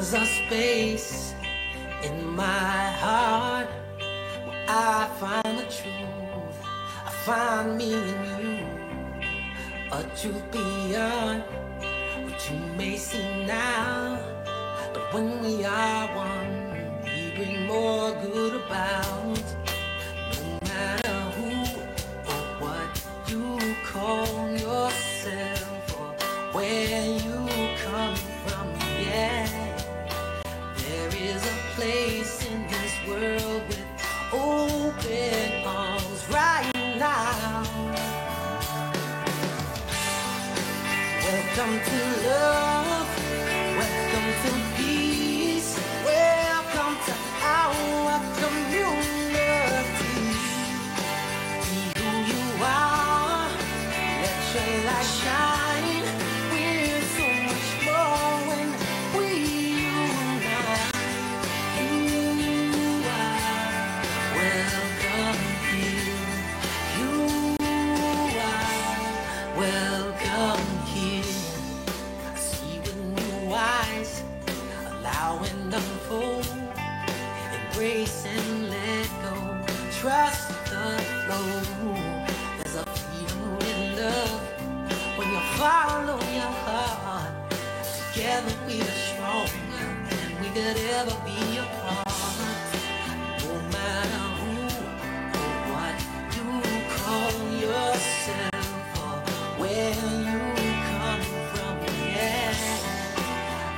There's a space in my heart where I find the truth. I find me in you, a truth beyond what you may see now. But when we are one, we bring more good about. No matter who or what you call yourself or where you come from, yeah. There is a place in this world with open arms right now. Welcome to love, welcome to peace, welcome to our community. Be who you are, let your light shine. We're so much more when we unite. You are welcome here. You are welcome here. See with new eyes, allow and unfold, embrace and let go, trust the flow. There's a freedom in love when you follow your heart. Together we are stronger than we could ever be apart. No matter who or what you call yourself or where you come from, yeah.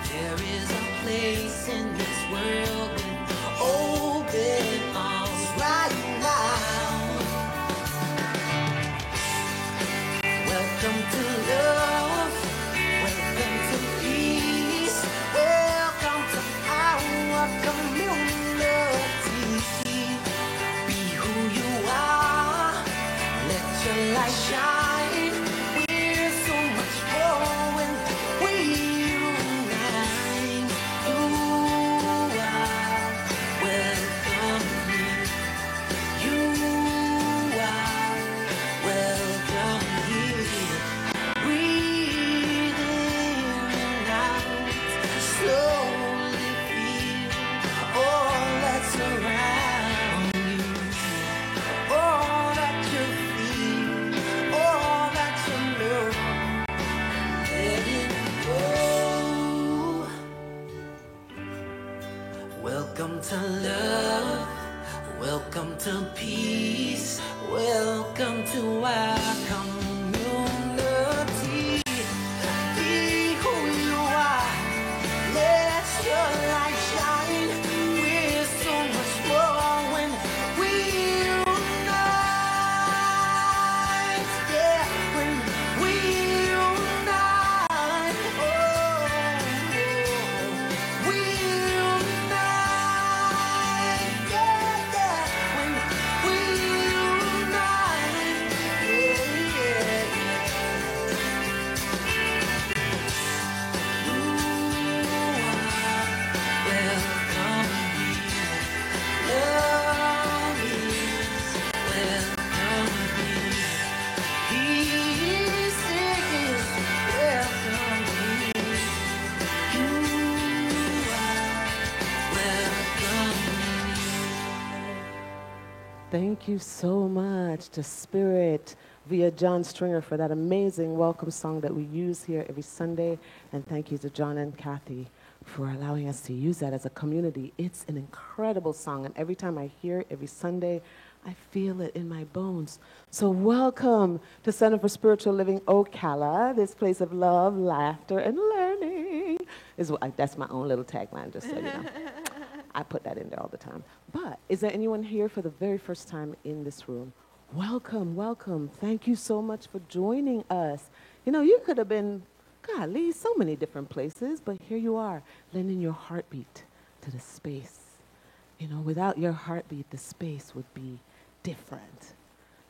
There is a place in this world with open arms right now. Welcome to love, welcome to peace, welcome to our community. Be who you are, let your light shine. We're so much more when we unite. You are welcome here. You are welcome here. Breathe in and out, slowly feel all that's around you, all that you feel, all that you know. Let it go. Welcome to love, welcome to peace, welcome to our community. Be who you are, let your light shine. We're so much more when we unite. Yeah, when we unite. Oh, we unite. Yeah, yeah. When we unite. Yeah, yeah, yeah. You are welcome here. Love is welcome here. Peace is welcome here. You are welcome here. Thank you so much to Spirit via John Stringer for that amazing welcome song that we use here every Sunday. And thank you to John and Kathy for allowing us to use that as a community. It's an incredible song, and every time I hear it every Sunday, I feel it in my bones. So welcome to Center for Spiritual Living Ocala, this place of love, laughter, and learning. That's my own little tagline, just so you know. I put that in there all the time. But is there anyone here for the very first time in this room? Welcome, welcome. Thank you so much for joining us. You know, you could have been, golly, so many different places, but here you are, lending your heartbeat to the space. You know, without your heartbeat, the space would be different.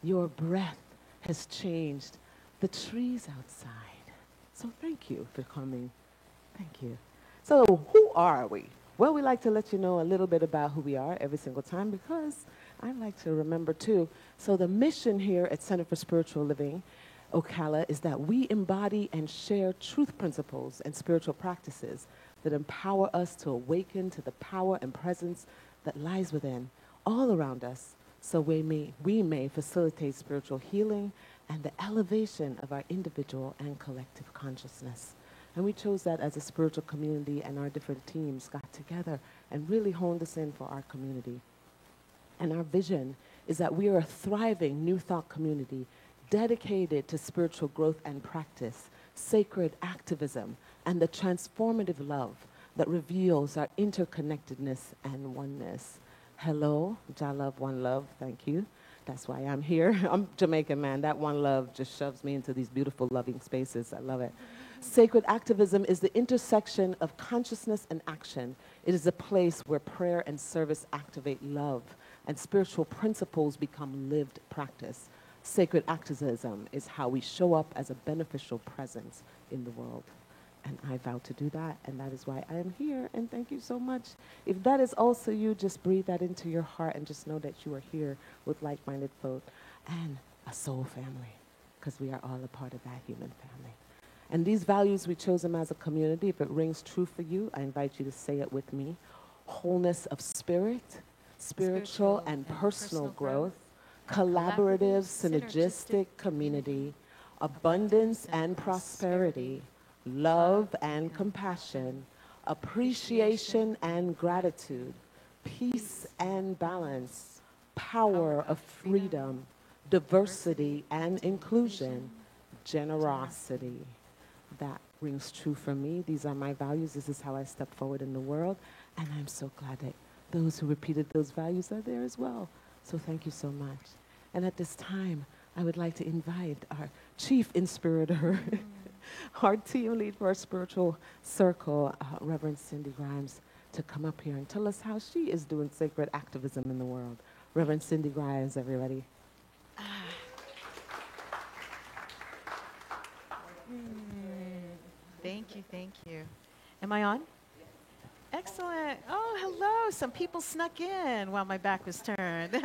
Your breath has changed the trees outside. So thank you for coming. Thank you. So who are we? Well, we like to let you know a little bit about who we are every single time because I like to remember too. So the mission here at Center for Spiritual Living Ocala is that we embody and share truth principles and spiritual practices that empower us to awaken to the power and presence that lies within, all around us, so we may facilitate spiritual healing and the elevation of our individual and collective consciousness. And we chose that as a spiritual community, and our different teams got together and really honed this in for our community. And our vision is that we are a thriving New Thought community dedicated to spiritual growth and practice, sacred activism, and the transformative love that reveals our interconnectedness and oneness. Hello, Jah Love, One Love, thank you. That's why I'm here. I'm Jamaican, man. That one love just shoves me into these beautiful, loving spaces. I love it. Sacred activism is the intersection of consciousness and action. It is a place where prayer and service activate love, and spiritual principles become lived practice. Sacred activism is how we show up as a beneficial presence in the world. And I vow to do that, and that is why I am here, and thank you so much. If that is also you, just breathe that into your heart and just know that you are here with like-minded folk and a soul family, because we are all a part of that human family. And these values, we chose them as a community. If it rings true for you, I invite you to say it with me. Wholeness of spirit, spiritual and personal growth, collaborative, synergistic community, abundance and prosperity, love and compassion, appreciation and gratitude, peace and balance, power of freedom, diversity and inclusion, generosity. That rings true for me. These are my values. This is how I step forward in the world. And I'm so glad that those who repeated those values are there as well. So thank you so much. And at this time, I would like to invite our chief inspirator, our team lead for our spiritual circle, Reverend Cindy Grimes, to come up here and tell us how she is doing sacred activism in the world. Reverend Cindy Grimes, everybody. Thank you, thank you. Am I on? Excellent. Oh, hello. Some people snuck in while my back was turned.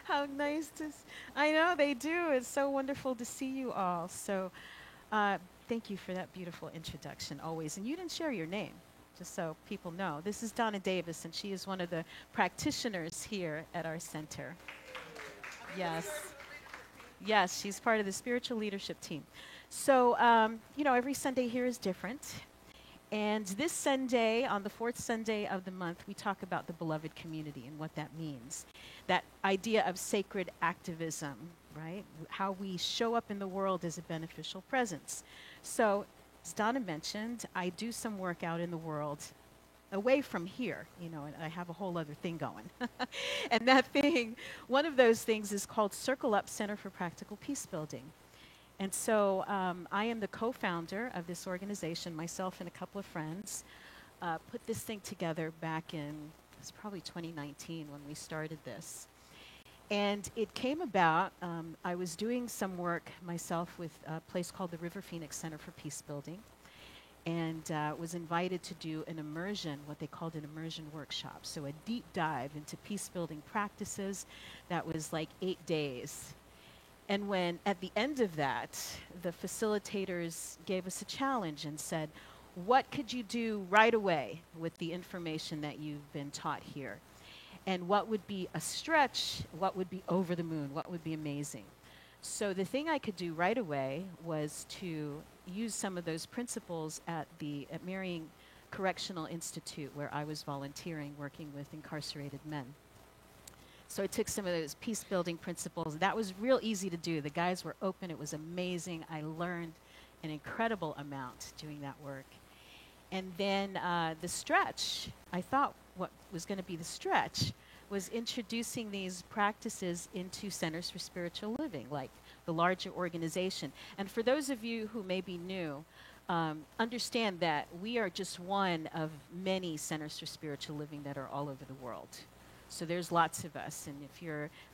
How nice to I know they do. It's so wonderful to see you all. So thank you for that beautiful introduction always. And you didn't share your name, just so people know. This is Donna Davis, and she is one of the practitioners here at our center. Yes. Yes, she's part of the spiritual leadership team. So, every Sunday here is different. And this Sunday, on the fourth Sunday of the month, we talk about the beloved community and what that means. That idea of sacred activism, right? How we show up in the world as a beneficial presence. So, as Donna mentioned, I do some work out in the world away from here, and I have a whole other thing going. And that thing, one of those things is called Circle Up Center for Practical Peace Building. And so I am the co-founder of this organization. Myself and a couple of friends put this thing together back in, it was probably 2019 when we started this. And it came about, I was doing some work myself with a place called the River Phoenix Center for Peace Building, and was invited to do an immersion, what they called an immersion workshop. So a deep dive into peace building practices that was like 8 days. And when, at the end of that, the facilitators gave us a challenge and said, what could you do right away with the information that you've been taught here? And what would be a stretch? What would be over the moon? What would be amazing? So the thing I could do right away was to use some of those principles at Marion Correctional Institute, where I was volunteering, working with incarcerated men. So I took some of those peace-building principles. That was real easy to do. The guys were open. It was amazing. I learned an incredible amount doing that work. And then the stretch, I thought what was going to be the stretch was introducing these practices into centers for spiritual living, like the larger organization. And for those of you who may be new, understand that we are just one of many centers for spiritual living that are all over the world. So there's lots of us, and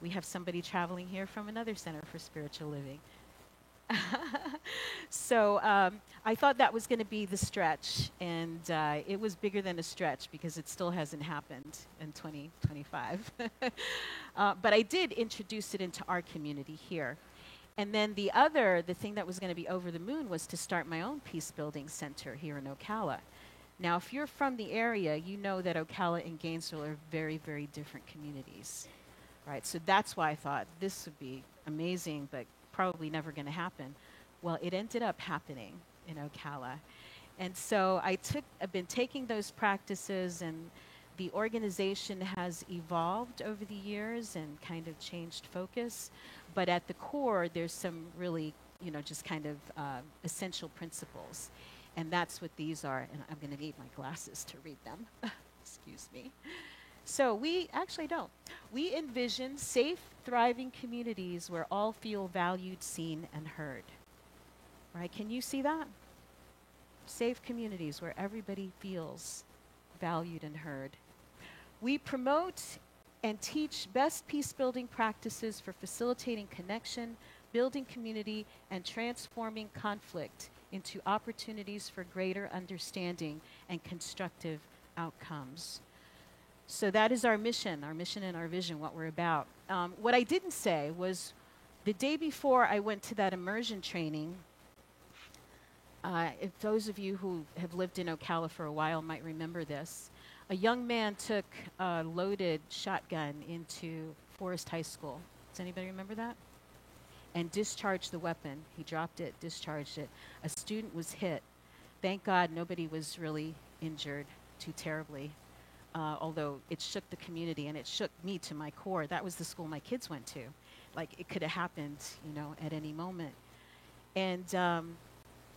we have somebody traveling here from another center for spiritual living. So I thought that was going to be the stretch, and it was bigger than a stretch because it still hasn't happened in 2025. But I did introduce it into our community here. And then the thing that was going to be over the moon was to start my own peace building center here in Ocala. Now, if you're from the area, you know that Ocala and Gainesville are very, very different communities, right? So that's why I thought this would be amazing, but probably never going to happen. Well, it ended up happening in Ocala. And so I've been taking those practices, and the organization has evolved over the years and kind of changed focus. But at the core, there's some really, just kind of essential principles. And that's what these are. And I'm going to need my glasses to read them. Excuse me. So we actually don't. We envision safe, thriving communities where all feel valued, seen, and heard. Right? Can you see that? Safe communities where everybody feels valued and heard. We promote and teach best peace-building practices for facilitating connection, building community, and transforming conflict into opportunities for greater understanding and constructive outcomes. So that is our mission and our vision, what we're about. What I didn't say was the day before I went to that immersion training, if those of you who have lived in Ocala for a while might remember this, a young man took a loaded shotgun into Forest High School. Does anybody remember that? And discharged the weapon. He dropped it, discharged it. A student was hit. Thank God nobody was really injured too terribly, although it shook the community and it shook me to my core. That was the school my kids went to. Like, it could have happened, at any moment. And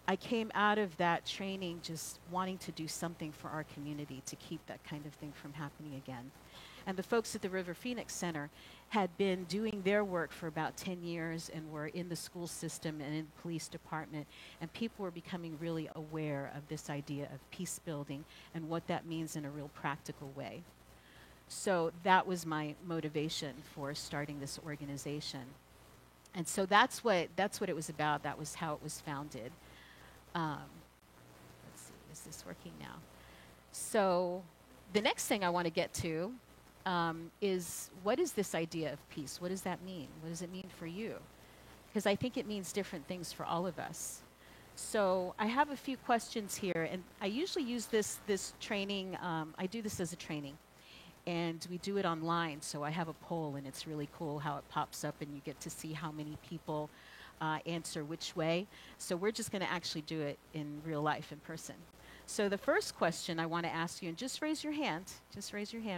I came out of that training just wanting to do something for our community to keep that kind of thing from happening again. And the folks at the River Phoenix Center had been doing their work for about 10 years and were in the school system and in the police department. And people were becoming really aware of this idea of peace building and what that means in a real practical way. So that was my motivation for starting this organization. And so that's what it was about. That was how it was founded. Let's see, is this working now? So the next thing I want to get to is, what is this idea of peace? What does that mean? What does it mean for you? Because I think it means different things for all of us. So I have a few questions here, and I usually use this training. I do this as a training, and we do it online. So I have a poll, and it's really cool how it pops up, and you get to see how many people answer which way. So we're just going to actually do it in real life, in person. So the first question I want to ask you, and just raise your hand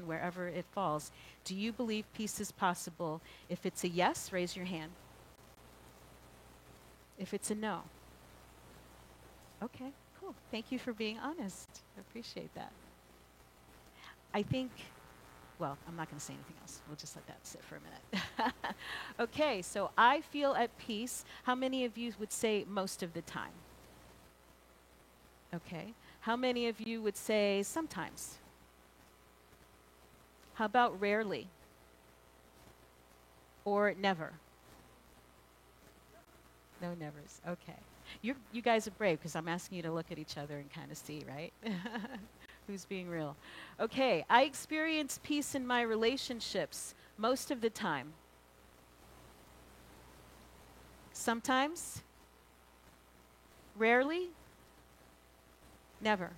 wherever it falls. Do you believe peace is possible? If it's a yes, raise your hand. If it's a no. Okay, cool. Thank you for being honest. I appreciate that. I think, well, I'm not going to say anything else. We'll just let that sit for a minute. Okay, so I feel at peace. How many of you would say most of the time? Okay. How many of you would say sometimes? How about rarely? Or never? No nevers. Okay. You guys are brave because I'm asking you to look at each other and kind of see, right? Who's being real? Okay. I experience peace in my relationships most of the time. Sometimes? Rarely? Never.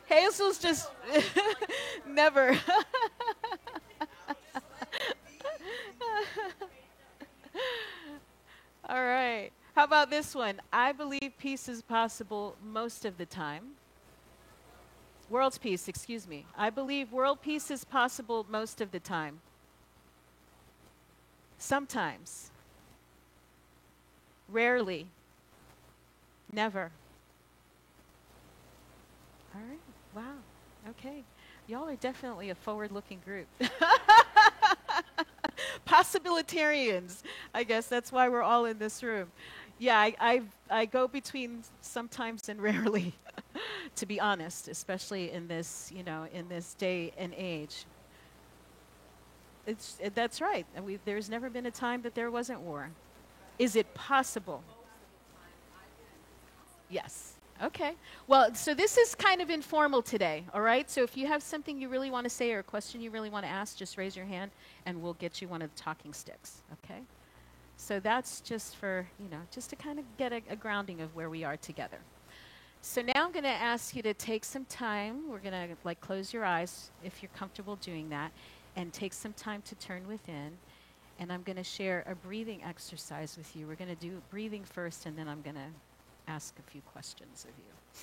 Hazel's just never. All right. How about this one? I believe peace is possible most of the time. World peace, excuse me. I believe world peace is possible most of the time. Sometimes. Rarely. Never. All right. Wow. Okay. Y'all are definitely a forward-looking group. Possibilitarians. I guess that's why we're all in this room. Yeah, I go between sometimes and rarely, to be honest, especially in this, in this day and age. That's right. There's never been a time that there wasn't war. Is it possible? Yes. Okay. Well, so this is kind of informal today, all right? So if you have something you really want to say or a question you really want to ask, just raise your hand, and we'll get you one of the talking sticks, okay? So that's just for, just to kind of get a grounding of where we are together. So now I'm going to ask you to take some time. We're going to like close your eyes if you're comfortable doing that, and take some time to turn within. And I'm going to share a breathing exercise with you. We're going to do breathing first, and then I'm going to ask a few questions of you.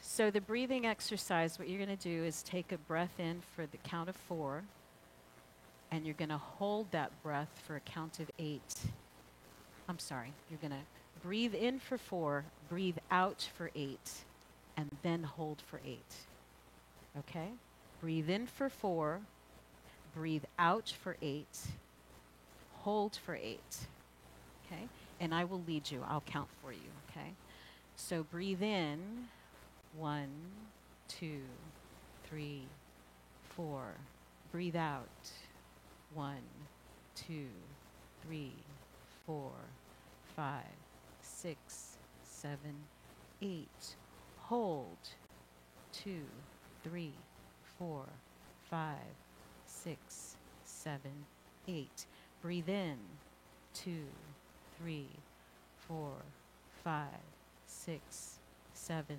So the breathing exercise, what you're going to do is take a breath in for the count of 4, and you're going to hold that breath for a count of 8. I'm sorry, you're going to breathe in for 4, breathe out for 8, and then hold for 8. Okay? Breathe in for 4, breathe out for 8, hold for 8. Okay? And I will lead you. I'll count for you. Okay? So breathe in, 1, 2, 3, 4. Breathe out, 1, 2, 3, 4, 5, 6, 7, 8. Hold, 2, 3, 4, 5, 6, 7, 8. Breathe in, 2, 3, 4, 5, 6, 7,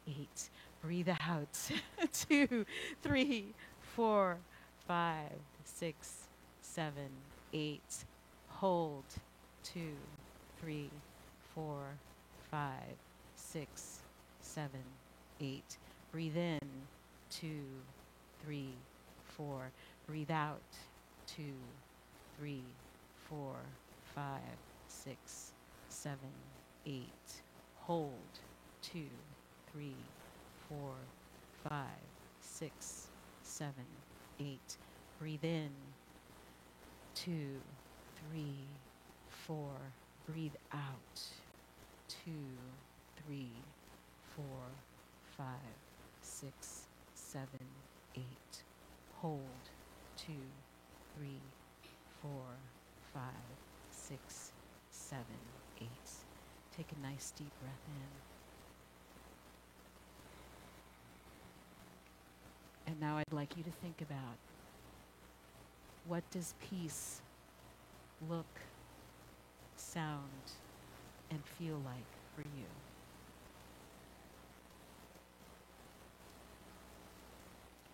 8. Breathe out, 2, 3, 4, 5, 6, 7, 8. Hold, 2, 3, 4, 5, 6, 7, 8. Breathe in, 2, 3, 4. Breathe out, 2, 3, 4, 5, 6, 7, 8. Hold, 2, 3, 4, 5, 6, 7, 8. Breathe in, 2, 3, 4. Breathe out, 2, 3, 4, 5, 6, 7, 8. Hold, 2, 3, 4, 5, 6, 7, 8. Take a nice deep breath in. And now I'd like you to think about, what does peace look, sound, and feel like for you?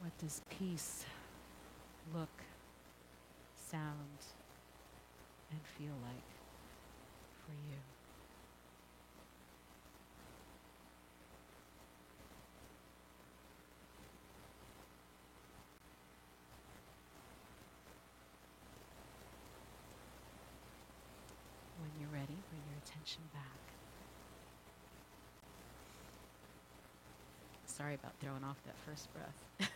What does peace look, sound, and feel like for you? When you're ready, bring your attention back. Sorry about throwing off that first breath.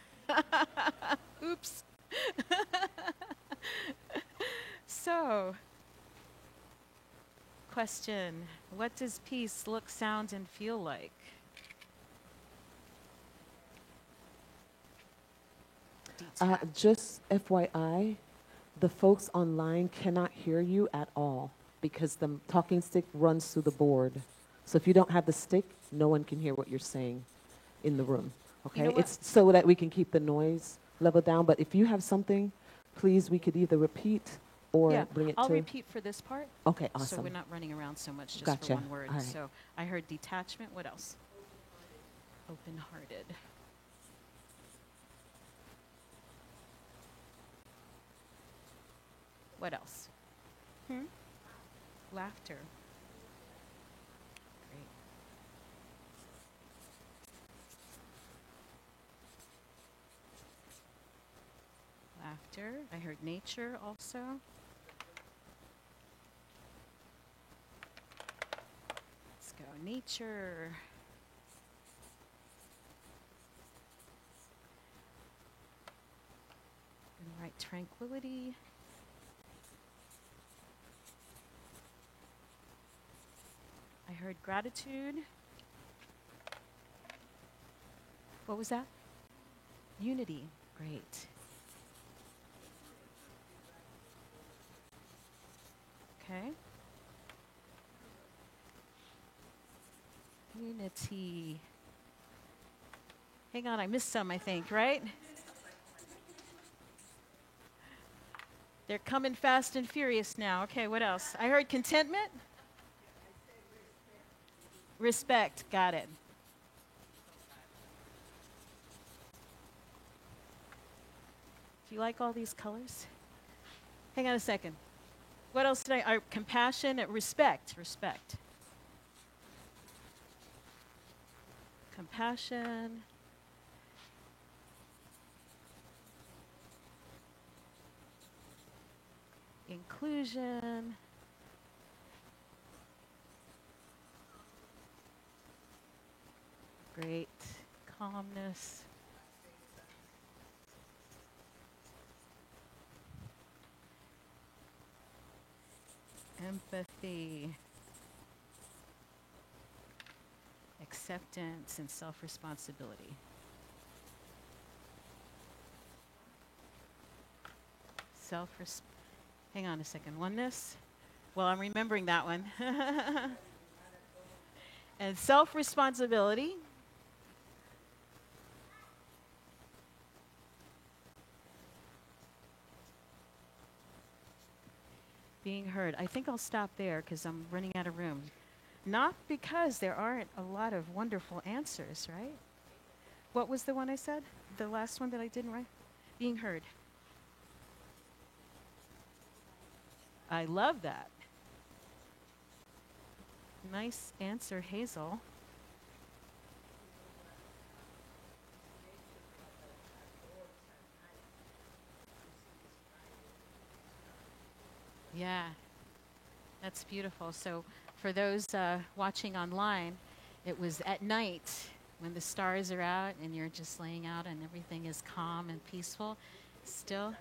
Oops. So, question, what does peace look, sound, and feel like? Just FYI, the folks online cannot hear you at all because the talking stick runs through the board. So if you don't have the stick, no one can hear what you're saying in the room. Okay? You know It's so that we can keep the noise level down. But if you have something, please, we could either repeat or bring it I'll to... repeat for this part. Okay, awesome. So we're not running around so much just Gotcha. for one word. All right. So I heard detachment. What else? Open-hearted. What else? Laughter. Great. Laughter. I heard nature also. Let's go. Nature. All right. Tranquility. I heard gratitude. What was that? Unity. Great. Okay. Unity. Hang on, I missed some, I think, right? They're coming fast and furious now. Okay, what else? I heard contentment. Respect. Got it. Do you like all these colors? Hang on a second. What else did I? Compassion and respect. Respect. Compassion. Inclusion. Great. Calmness. Empathy. Acceptance and self-responsibility. Hang on a second. Oneness. Well, I'm remembering that one. And self-responsibility. Being heard. I think I'll stop there because I'm running out of room. Not because there aren't a lot of wonderful answers, right? What was the one I said? The last one that I didn't write? Being heard. I love that. Nice answer, Hazel. Yeah, that's beautiful. So for those watching online, it was at night when the stars are out and you're just laying out and everything is calm and peaceful still.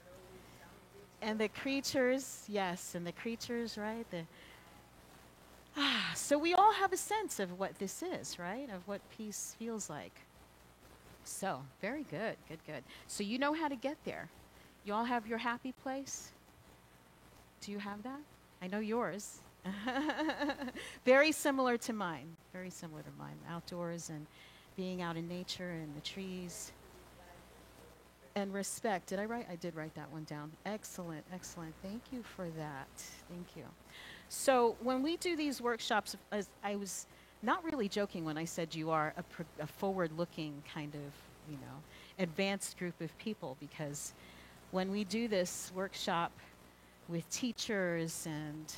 And the creatures, yes, and the creatures, right? So we all have a sense of what this is, right? Of what peace feels like. So, very good, good, good. So you know how to get there. You all have your happy place? Do you have that? I know yours. Very similar to mine. Very similar to mine. Outdoors and being out in nature and the trees. And respect. Did I write? I did write that one down. Excellent, excellent. Thank you for that. Thank you. So when we do these workshops, I was not really joking when I said you are a forward-looking kind of, advanced group of people, because when we do this workshop with teachers and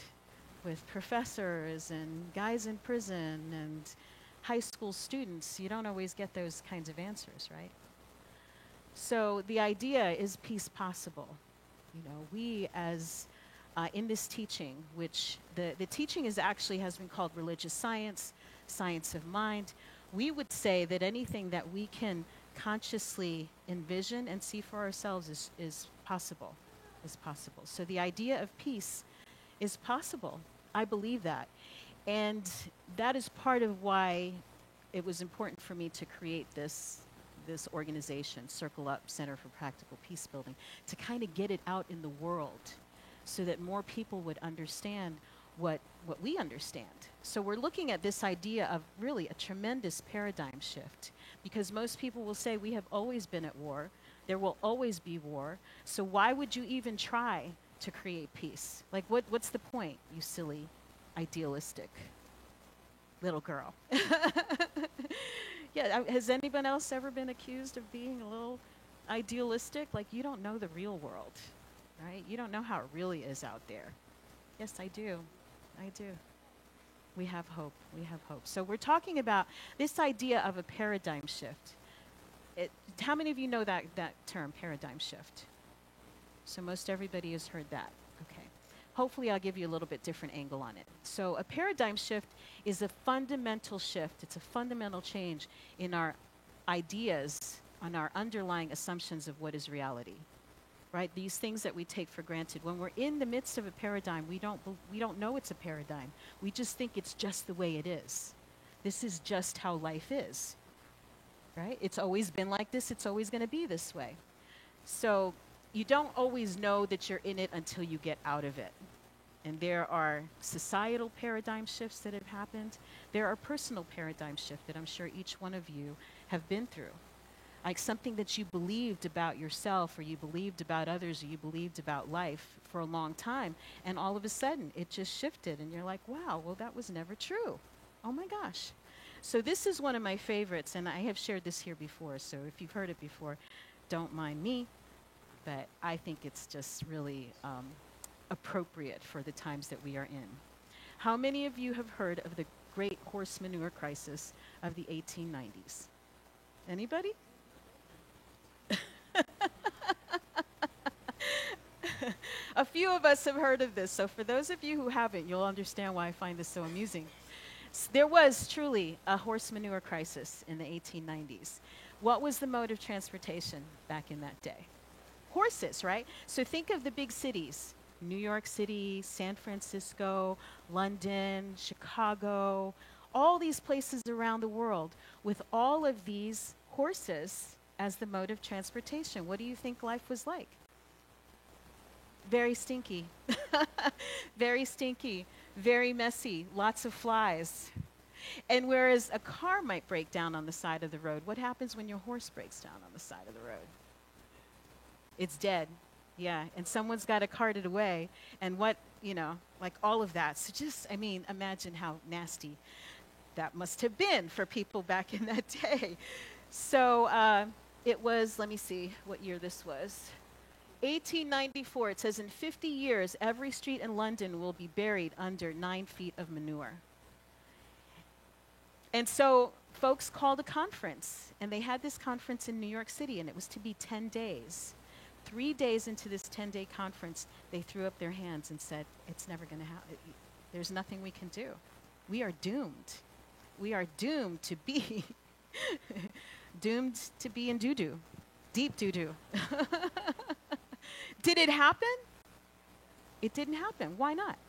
with professors and guys in prison and high school students, you don't always get those kinds of answers, right? So the idea is peace possible. We as in this teaching, which the teaching has been called religious science, science of mind. We would say that anything that we can consciously envision and see for ourselves is possible, So the idea of peace is possible. I believe that. And that is part of why it was important for me to create this organization, Circle Up Center for Practical Peace Building, to kind of get it out in the world so that more people would understand what we understand. So we're looking at this idea of really a tremendous paradigm shift, because most people will say we have always been at war, there will always be war, so why would you even try to create peace? Like what's the point, you silly, idealistic little girl? Yeah, has anyone else ever been accused of being a little idealistic? Like, you don't know the real world, right? You don't know how it really is out there. Yes, I do. I do. We have hope. We have hope. So we're talking about this idea of a paradigm shift. How many of you know that term, paradigm shift? So most everybody has heard that. Okay. Hopefully I'll give you a little bit different angle on it. So a paradigm shift is a fundamental shift. It's a fundamental change in our ideas, on our underlying assumptions of what is reality, right? These things that we take for granted. When we're in the midst of a paradigm, we don't know it's a paradigm. We just think it's just the way it is. This is just how life is, right? It's always been like this. It's always going to be this way. So you don't always know that you're in it until you get out of it. And there are societal paradigm shifts that have happened. There are personal paradigm shifts that I'm sure each one of you have been through. like something that you believed about yourself or you believed about others or you believed about life for a long time, and all of a sudden it just shifted and you're like, wow, well, that was never true. Oh my gosh. So this is one of my favorites, and I have shared this here before, so if you've heard it before, don't mind me, but I think it's just really appropriate for the times that we are in. How many of you have heard of the great horse manure crisis of the 1890s? Anybody? A few of us have heard of this, so for those of you who haven't, you'll understand why I find this so amusing. There was truly a horse manure crisis in the 1890s. What was the mode of transportation back in that day? Horses, right? So think of the big cities: New York City, San Francisco, London, Chicago, all these places around the world with all of these horses as the mode of transportation. What do you think life was like? Very stinky. Very stinky, very messy, lots of flies. And whereas a car might break down on the side of the road, what happens when your horse breaks down on the side of the road? It's dead. Yeah, and someone's got to cart it away, and what, like all of that. So just, imagine how nasty that must have been for people back in that day. So it was, let me see what year this was. 1894, it says in 50 years, every street in London will be buried under 9 feet of manure. And so folks called a conference, and they had this conference in New York City, and it was to be 10 days. 3 days into this 10-day conference, they threw up their hands and said, it's never going to happen. There's nothing we can do. We are doomed. We are doomed to be, doomed to be in doo-doo, deep doo-doo. Did it happen? It didn't happen. Why not?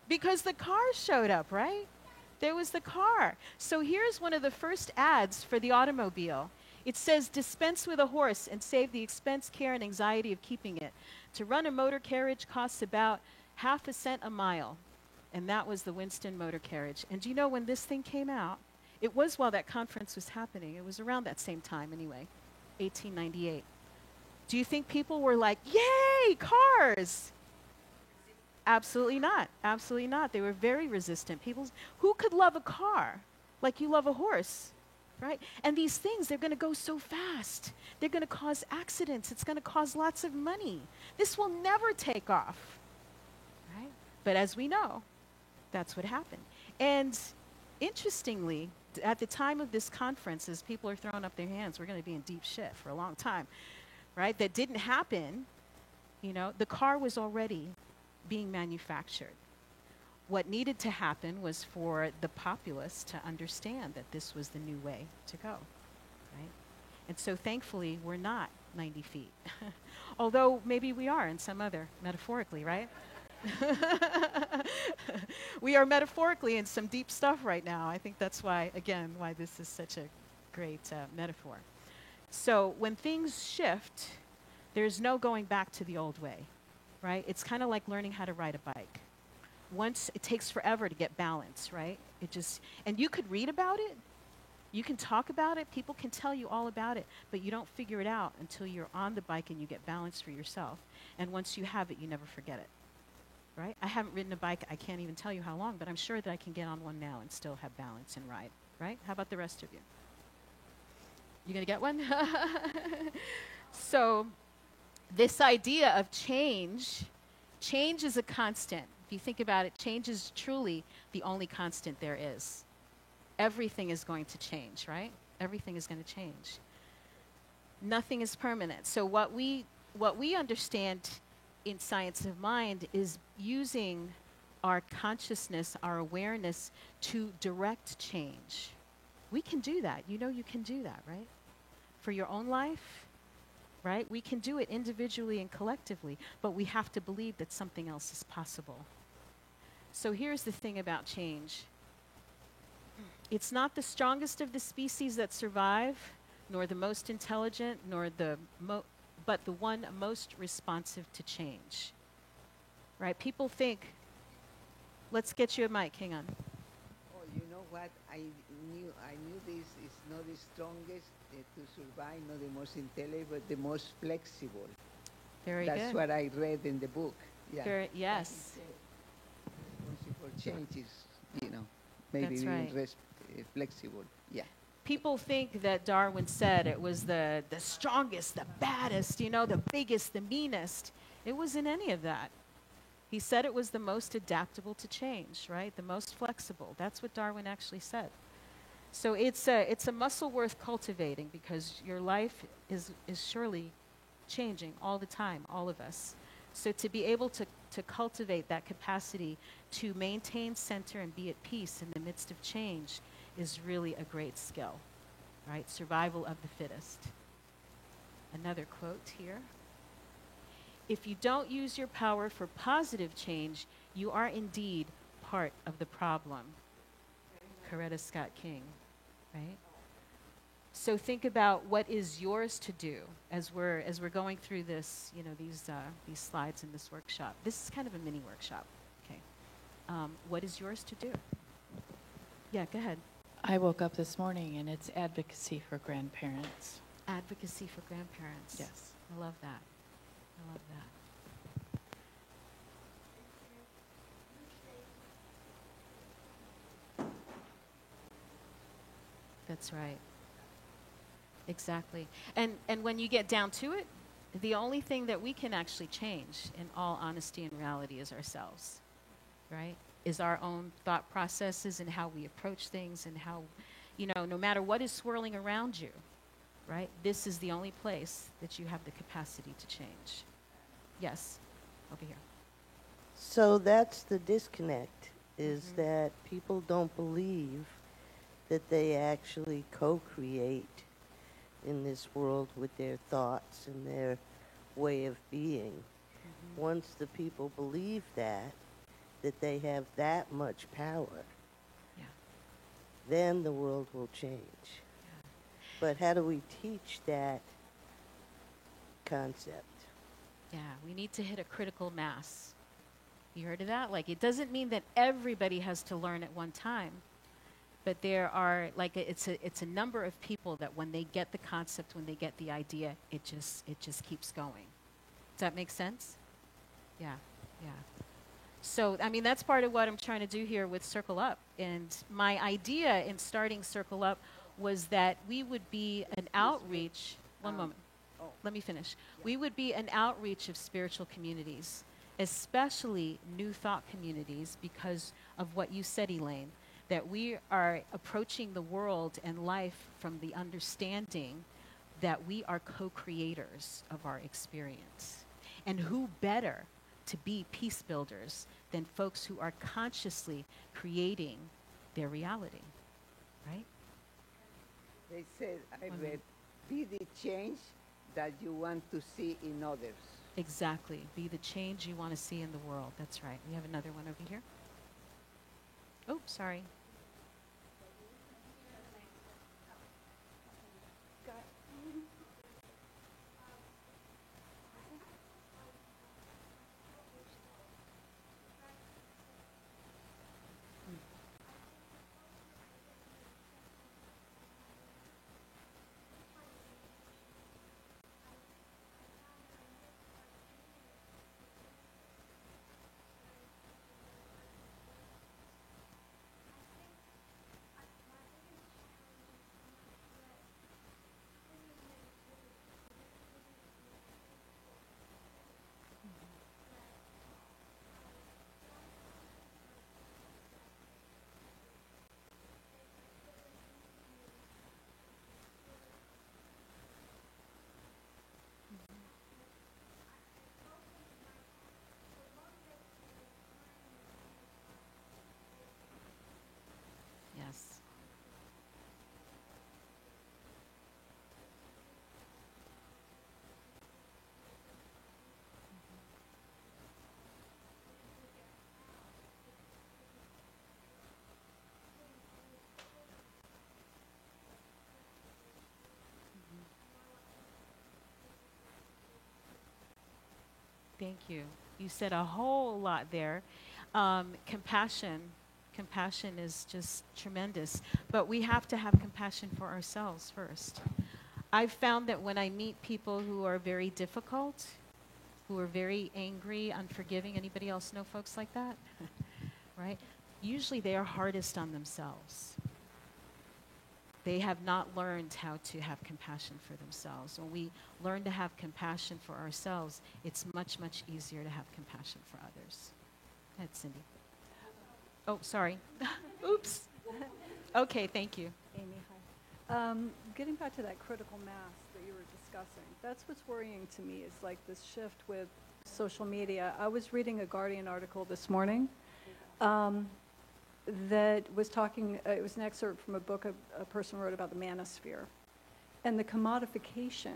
Because the car showed up, right? There was the car. So here's one of the first ads for the automobile. It says, dispense with a horse and save the expense, care, and anxiety of keeping it. To run a motor carriage costs about ½ cent a mile. And that was the Winston motor carriage. And do you know when this thing came out? It was while that conference was happening. It was around that same time anyway, 1898. Do you think people were like, yay, cars? Absolutely not. Absolutely not. They were very resistant. Who could love a car like you love a horse, right? And these things, they're going to go so fast. They're going to cause accidents. It's going to cause lots of money. This will never take off, right? But as we know, that's what happened. And interestingly, at the time of this conference, as people are throwing up their hands, we're going to be in deep shit for a long time, right? That didn't happen. The car was already being manufactured. What needed to happen was for the populace to understand that this was the new way to go, right? And so thankfully, we're not 90 feet. Although maybe we are in some other, metaphorically, right? We are metaphorically in some deep stuff right now. I think that's why, again, why this is such a great metaphor. So when things shift, there's no going back to the old way, right? It's kind of like learning how to ride a bike. Once, it takes forever to get balance, right? And you could read about it, you can talk about it, people can tell you all about it, but you don't figure it out until you're on the bike and you get balance for yourself. And once you have it, you never forget it, right? I haven't ridden a bike, I can't even tell you how long, but I'm sure that I can get on one now and still have balance and ride, right? How about the rest of you? You gonna get one? So this idea of change is a constant. If you think about it, change is truly the only constant there is. Everything is going to change, right? Everything is going to change. Nothing is permanent. So what we understand in science of mind is using our consciousness, our awareness to direct change. We can do that. You can do that, right? For your own life, right? We can do it individually and collectively, but we have to believe that something else is possible. So here's the thing about change. It's not the strongest of the species that survive, nor the most intelligent, but the one most responsive to change. Right? People think, let's get you a mic, hang on. Oh, you know what? I knew this is not the strongest to survive, not the most intelligent, but the most flexible. Very That's good. what I read in the book. Yeah. Very, That he yes. said responsible change is, you know, maybe That's being right. flexible. Yeah. People think that Darwin said it was the strongest, the baddest, you know, the biggest, the meanest. It wasn't any of that. He said it was the most adaptable to change, right? The most flexible. That's what Darwin actually said. So it's a muscle worth cultivating because your life is surely changing all the time, all of us. So to be able to cultivate that capacity to maintain center and be at peace in the midst of change is really a great skill, right? Survival of the fittest. Another quote here. If you don't use your power for positive change, you are indeed part of the problem. Coretta Scott King, right? So think about what is yours to do as we're going through this, you know, these slides in this workshop. This is kind of a mini workshop, okay? What is yours to do? Yeah, go ahead. I woke up this morning and it's advocacy for grandparents. Advocacy for grandparents. Yes. I love that. I love that. That's right. Exactly. And when you get down to it, the only thing that we can actually change, in all honesty and reality, is ourselves, right? Is our own thought processes and how we approach things and how, you know, no matter what is swirling around you, right? This is the only place that you have the capacity to change. Yes, over here. So that's the disconnect, is that people don't believe that they actually co-create in this world with their thoughts and their way of being. Once the people believe that they have that much power, Yeah. then the world will change. But how do we teach that concept? Yeah, we need to hit a critical mass. You heard of that? Like, it doesn't mean that everybody has to learn at one time, but there are, like, it's a number of people that when they get the concept, when they get the idea, it just keeps going. Does that make sense? Yeah, yeah. So, I mean, that's part of what I'm trying to do here with Circle Up. And my idea in starting Circle Up was that we would be an outreach. One moment. Let me finish. We would be an outreach of spiritual communities, especially new thought communities, because of what you said, Elaine, that we are approaching the world and life from the understanding that we are co-creators of our experience. And who better to be peace builders than folks who are consciously creating their reality, right? They said, I read, be the change that you want to see in others. Exactly. Be the change you want to see in the world. That's right. We have another one over here. Oh, sorry. Yes. Thank you. You said a whole lot there. Compassion, compassion is just tremendous. But we have to have compassion for ourselves first. I've found that when I meet people who are very difficult, who are very angry, unforgiving, anybody else know folks like that? Right? Usually they are hardest on themselves. They have not learned how to have compassion for themselves. When we learn to have compassion for ourselves, it's much, much easier to have compassion for others. Go ahead, Cindy. Oh, sorry. Oops. Okay, thank you. Amy, hi. Getting back to that critical mass that you were discussing, that's what's worrying to me is like this shift with social media. I was reading a Guardian article this morning that was talking, it was an excerpt from a book a person wrote about the manosphere and the commodification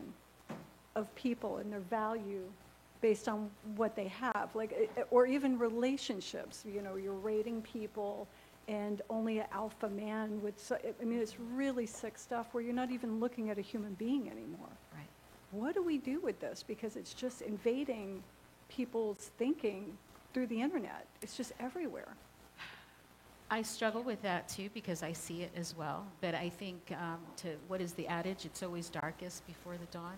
of people and their value based on what they have, like, or even relationships. You know, you're rating people and only an alpha man would, I mean, it's really sick stuff where you're not even looking at a human being anymore. Right. What do we do with this? Because it's just invading people's thinking through the internet. It's just everywhere. I struggle with that too because I see it as well. But I think what is the adage? It's always darkest before the dawn.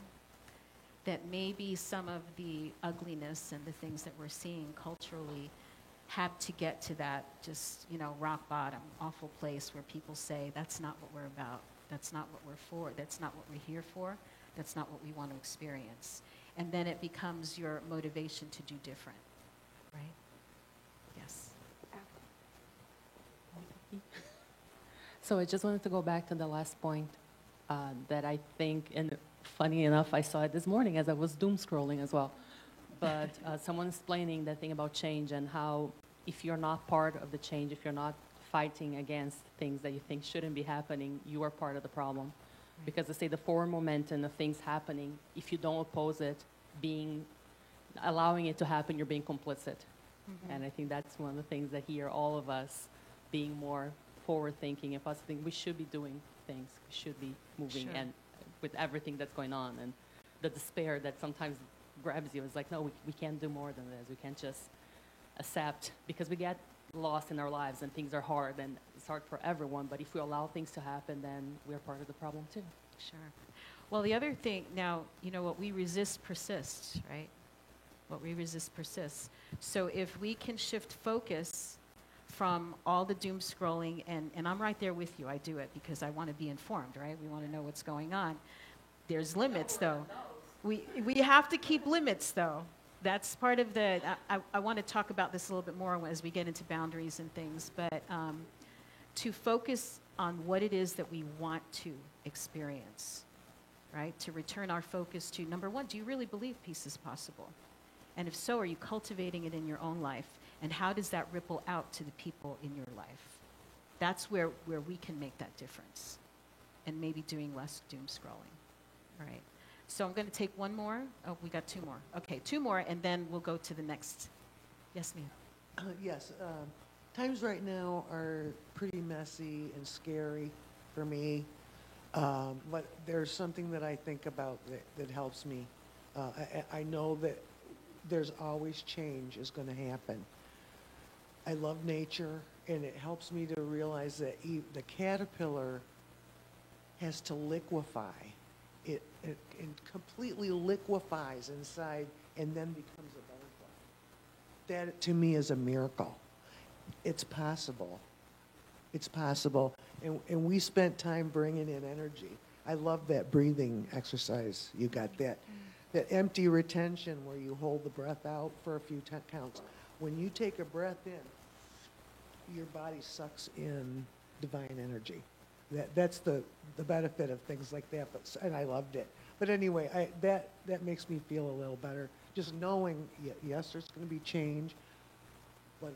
That maybe some of the ugliness and the things that we're seeing culturally have to get to that just, rock bottom, awful place where people say, that's not what we're about. That's not what we're for. That's not what we're here for. That's not what we want to experience. And then it becomes your motivation to do different, right? Yes. So I just wanted to go back to the last point that I think, and funny enough, I saw it this morning as I was doom scrolling as well. But someone explaining the thing about change and how if you're not part of the change, if you're not fighting against things that you think shouldn't be happening, you are part of the problem. Right. Because they say the forward momentum of things happening, if you don't oppose it, allowing it to happen, you're being complicit. Mm-hmm. And I think that's one of the things that here, all of us being more forward-thinking and positive, we should be doing things, we should be moving, sure. And with everything that's going on, and the despair that sometimes grabs you is like, no, we can't do more than this. We can't just accept, because we get lost in our lives and things are hard, and it's hard for everyone, but if we allow things to happen, then we're part of the problem too. Sure. Well, the other thing, now, what we resist persists, right? What we resist persists. So if we can shift focus from all the doom scrolling, and I'm right there with you. I do it because I want to be informed, right? We want to know what's going on. There's limits, though. We have to keep limits, though. That's part of the, I want to talk about this a little bit more as we get into boundaries and things, but to focus on what it is that we want to experience, right? To return our focus to, number one, do you really believe peace is possible? And if so, are you cultivating it in your own life? And how does that ripple out to the people in your life? That's where we can make that difference. And maybe doing less doom scrolling. All right. So I'm going to take one more. Oh, we got two more. Okay, two more, and then we'll go to the next. Yes, ma'am. Yes. Times right now are pretty messy and scary for me. But there's something that I think about that helps me. I know that there's always change is going to happen. I love nature, and it helps me to realize that the caterpillar has to liquefy. It completely liquefies inside and then becomes a butterfly. That, to me, is a miracle. It's possible. It's possible. And we spent time bringing in energy. I love that breathing exercise. You got that empty retention where you hold the breath out for a few counts. When you take a breath in, your body sucks in divine energy. That's the benefit of things like that. And I loved it. But anyway, that makes me feel a little better. Just knowing, yes, there's going to be change, but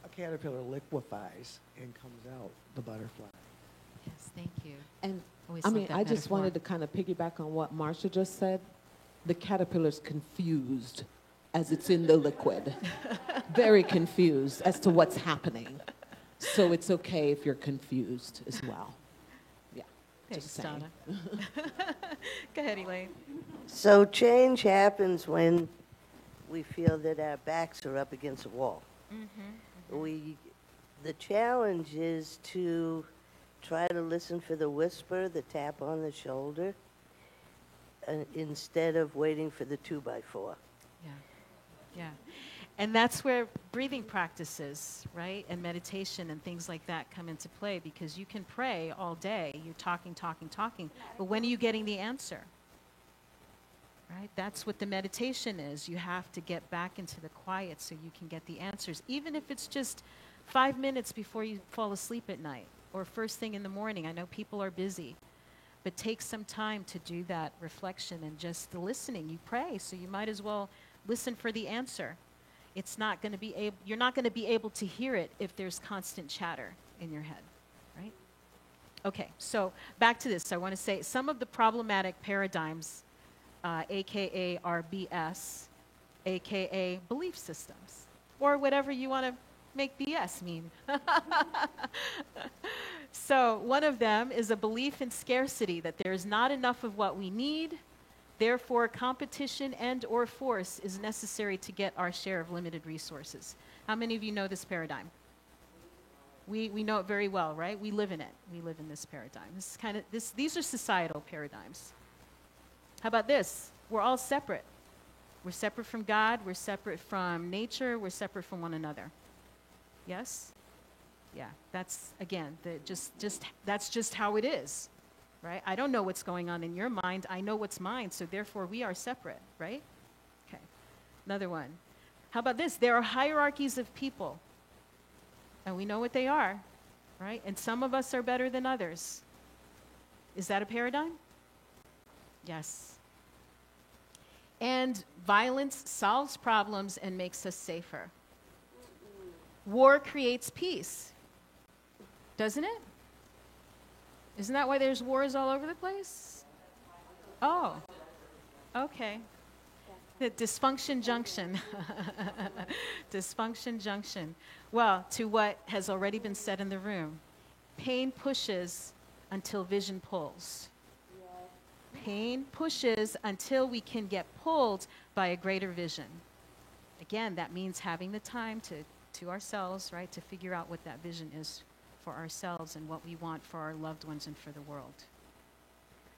a caterpillar liquefies and comes out the butterfly. Yes, thank you. And Always I love mean, that I just metaphor. wanted to kind of piggyback on what Marsha just said. The caterpillar's confused as it's in the liquid. Very confused as to what's happening. So it's okay if you're confused as well. Yeah. Thanks, just saying. Donna. Go ahead, Elaine. So change happens when we feel that our backs are up against a wall. Mm-hmm. We the challenge is to try to listen for the whisper, the tap on the shoulder, instead of waiting for the 2x4. Yeah, yeah. And that's where breathing practices, right, and meditation and things like that come into play, because you can pray all day. You're talking, but when are you getting the answer? Right? That's what the meditation is. You have to get back into the quiet so you can get the answers, even if it's just 5 minutes before you fall asleep at night or first thing in the morning. I know people are busy, but take some time to do that reflection and just the listening. You pray, so you might as well listen for the answer. It's not going to be you're not going to be able to hear it if there's constant chatter in your head, right? Okay, so back to this. I want to say some of the problematic paradigms, aka RBS, aka belief systems, or whatever you want to make BS mean. So one of them is a belief in scarcity, that there is not enough of what we need, therefore competition and or force is necessary to get our share of limited resources. How many of you know this paradigm? We know it very well, right? We live in it. We live in this paradigm. This is kind of these are societal paradigms. How about this? We're all separate. We're separate from God, we're separate from nature, we're separate from one another. Yes? Yeah, that's, again, that's just how it is, right? I don't know what's going on in your mind. I know what's mine, so therefore we are separate, right? Okay, another one. How about this? There are hierarchies of people, and we know what they are, right? And some of us are better than others. Is that a paradigm? Yes. And violence solves problems and makes us safer. War creates peace, doesn't it? Isn't that why there's wars all over the place? Oh, okay. The dysfunction junction. Dysfunction junction. Well, to what has already been said in the room, pain pushes until vision pulls. Pain pushes until we can get pulled by a greater vision. Again, that means having the time to ourselves, right, to figure out what that vision is for ourselves and what we want for our loved ones and for the world.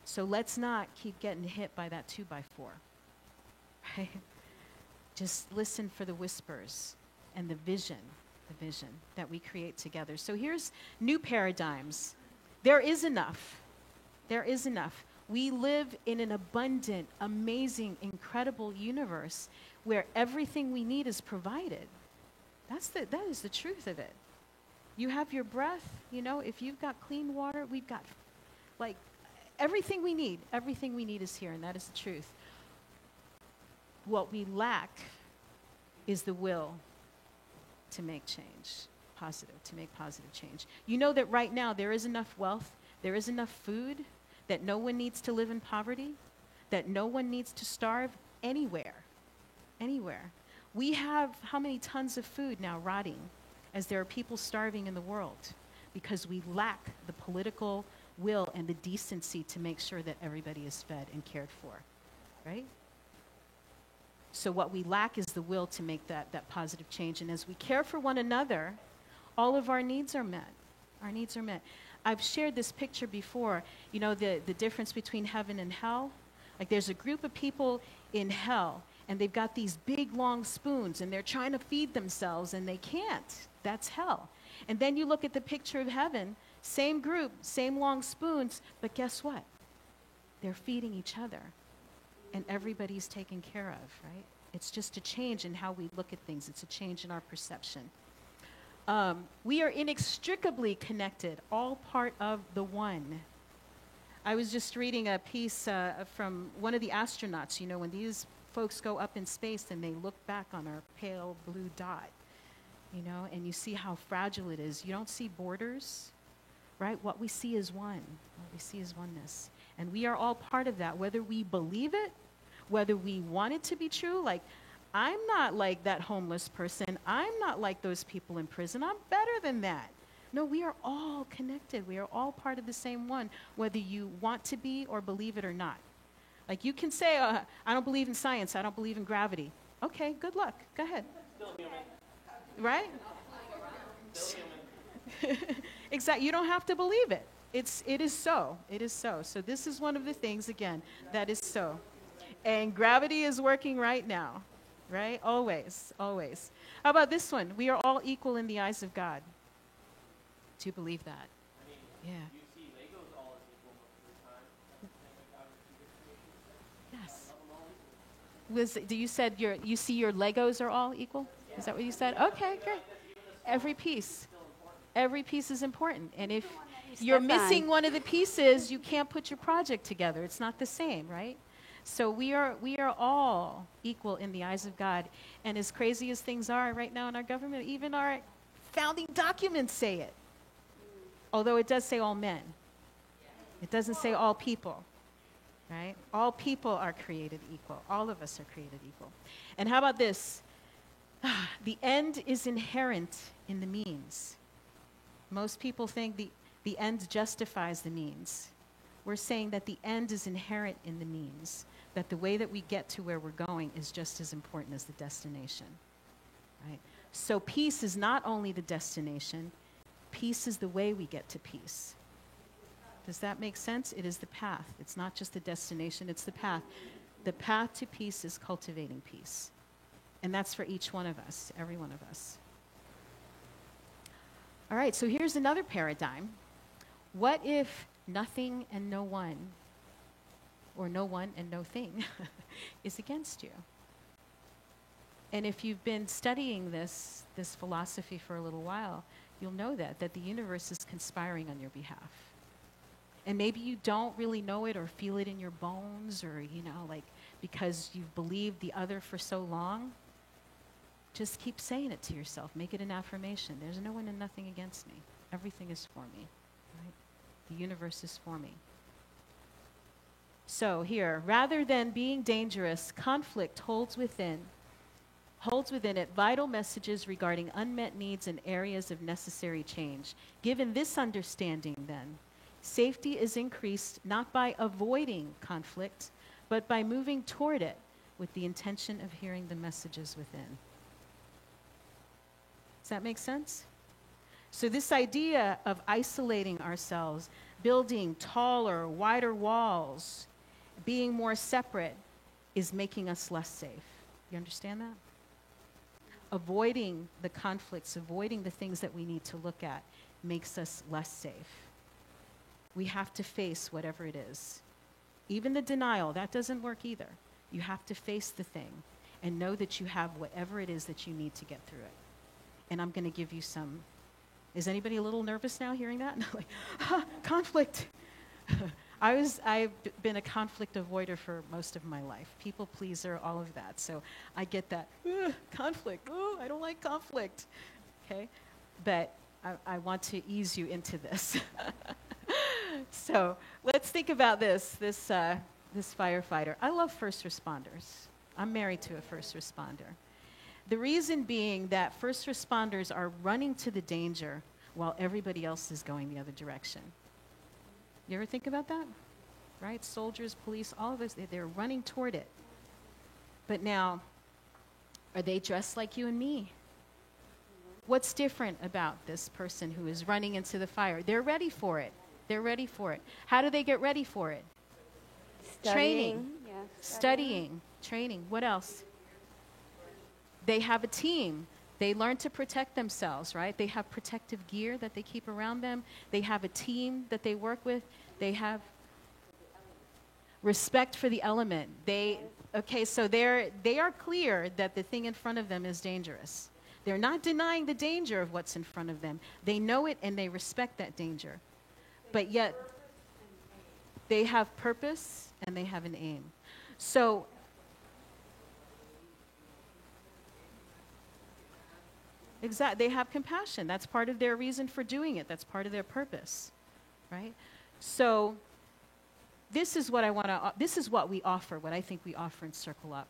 So let's not keep getting hit by that 2x4, right? Just listen for the whispers and the vision that we create together. So here's new paradigms. There is enough. There is enough. We live in an abundant, amazing, incredible universe where everything we need is provided. That is the truth of it. You have your breath, if you've got clean water, we've got, everything we need is here, and that is the truth. What we lack is the will to make change, to make positive change. You know that right now there is enough wealth, there is enough food, that no one needs to live in poverty, that no one needs to starve anywhere. We have how many tons of food now rotting, as there are people starving in the world because we lack the political will and the decency to make sure that everybody is fed and cared for, right? So what we lack is the will to make that positive change. And as we care for one another, all of our needs are met. Our needs are met. I've shared this picture before, the difference between heaven and hell. Like there's a group of people in hell, and they've got these big, long spoons, and they're trying to feed themselves, and they can't. That's hell. And then you look at the picture of heaven, same group, same long spoons, but guess what? They're feeding each other, and everybody's taken care of, right? It's just a change in how we look at things. It's a change in our perception. We are inextricably connected, all part of the one. I was just reading a piece from one of the astronauts, when these folks go up in space and they look back on our pale blue dot, and you see how fragile it is. You don't see borders, right? What we see is one. What we see is oneness. And we are all part of that, whether we believe it, whether we want it to be true. Like, I'm not like that homeless person. I'm not like those people in prison. I'm better than that. No, we are all connected. We are all part of the same one, whether you want to be or believe it or not. Like you can say, I don't believe in science. I don't believe in gravity. Okay, good luck. Go ahead. Still human. Right? Still human. Exactly. You don't have to believe it. It is so. It is so. So this is one of the things, again, that is so. And gravity is working right now, right? Always, always. How about this one? We are all equal in the eyes of God. Do you believe that? Yeah. You see Legos all as equal most of the time. Yes. You see your Legos are all equal? Yeah. Is that what you said? Okay, great. Every piece. Every piece is important. And if you're missing one of the pieces, you can't put your project together. It's not the same, right? So we are all equal in the eyes of God. And as crazy as things are right now in our government, even our founding documents say it. Although it does say all men. It doesn't say all people, right? All people are created equal. All of us are created equal. And how about this? The end is inherent in the means. Most people think the end justifies the means. We're saying that the end is inherent in the means, that the way that we get to where we're going is just as important as the destination, right? So peace is not only the destination, peace is the way we get to peace. Does that make sense? It is the path. It's not just the destination, it's the path. The path to peace is cultivating peace. And that's for each one of us, every one of us. All right, so here's another paradigm. What if nothing and no one, or no one and no thing, is against you? And if you've been studying this philosophy for a little while, you'll know that the universe is conspiring on your behalf. And maybe you don't really know it or feel it in your bones, or, because you've believed the other for so long. Just keep saying it to yourself. Make it an affirmation. There's no one and nothing against me. Everything is for me. Right? The universe is for me. So here, rather than being dangerous, conflict holds within it vital messages regarding unmet needs and areas of necessary change. Given this understanding, then, safety is increased not by avoiding conflict, but by moving toward it with the intention of hearing the messages within. Does that make sense? So this idea of isolating ourselves, building taller, wider walls, being more separate, is making us less safe. You understand that? Avoiding the conflicts, avoiding the things that we need to look at, makes us less safe. We have to face whatever it is. Even the denial, that doesn't work either. You have to face the thing and know that you have whatever it is that you need to get through it. And I'm going to give you some. Is anybody a little nervous now hearing that? Like, conflict. I've been a conflict avoider for most of my life. People pleaser, all of that. So I get that, conflict. Oh, I don't like conflict. Okay? But I want to ease you into this. So let's think about this firefighter. I love first responders. I'm married to a first responder. The reason being that first responders are running to the danger while everybody else is going the other direction. You ever think about that? Right? Soldiers, police, all of us, they're running toward it. But now, are they dressed like you and me? What's different about this person who is running into the fire? They're ready for it. They're ready for it. How do they get ready for it? Training. Yeah, Studying. Training. What else? They have a team. They learn to protect themselves, right? They have protective gear that they keep around them. They have a team that they work with. They have respect for the element. So they are clear that the thing in front of them is dangerous. They're not denying the danger of what's in front of them. They know it and they respect that danger. But yet, they have purpose and they have an aim. So, they have compassion. That's part of their reason for doing it. That's part of their purpose, right? So, this is what we offer, what I think we offer in Circle Up,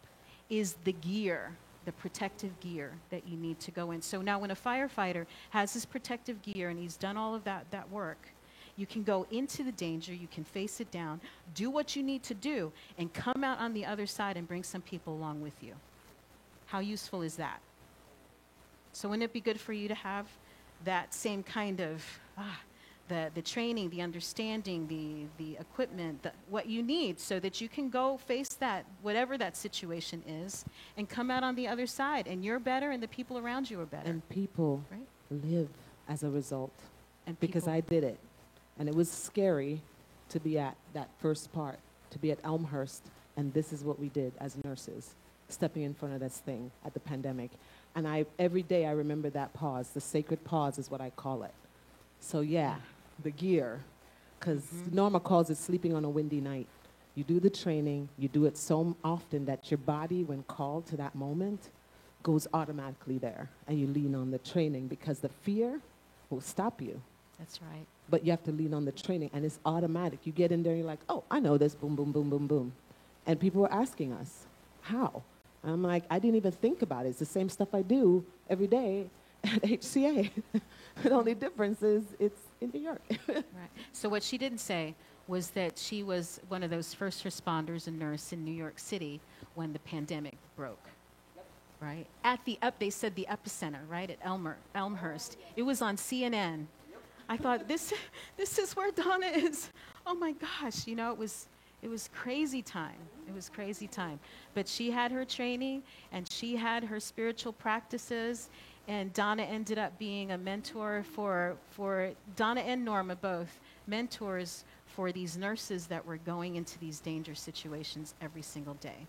is the gear, the protective gear that you need to go in. So now when a firefighter has his protective gear and he's done all of that work, you can go into the danger, you can face it down, do what you need to do, and come out on the other side and bring some people along with you. How useful is that? So wouldn't it be good for you to have that same kind of the training, the understanding, the equipment, what you need so that you can go face that, whatever that situation is, and come out on the other side. And you're better, and the people around you are better. And people Right. live as a result. And Because people- I did it. And it was scary to be at that first part, to be at Elmhurst. And this is what we did as nurses, stepping in front of this thing at the pandemic. And every day I remember that pause. The sacred pause is what I call it. So yeah, the gear. Because Norma calls it sleeping on a windy night. You do the training, you do it so often that your body, when called to that moment, goes automatically there. And you lean on the training because the fear will stop you. That's right. But you have to lean on the training, and it's automatic. You get in there, and you're like, oh, I know this, boom, boom, boom, boom, boom. And people were asking us, how? And I'm like, I didn't even think about it. It's the same stuff I do every day at HCA. The only difference is it's in New York. Right. So what she didn't say was that she was one of those first responders and nurse in New York City when the pandemic broke. Right? They said the epicenter, right, at Elmhurst. It was on CNN. I thought, this is where Donna is. Oh my gosh, you know, it was crazy time. It was crazy time. But she had her training, and she had her spiritual practices, and Donna ended up being a mentor for Donna and Norma, both mentors for these nurses that were going into these dangerous situations every single day.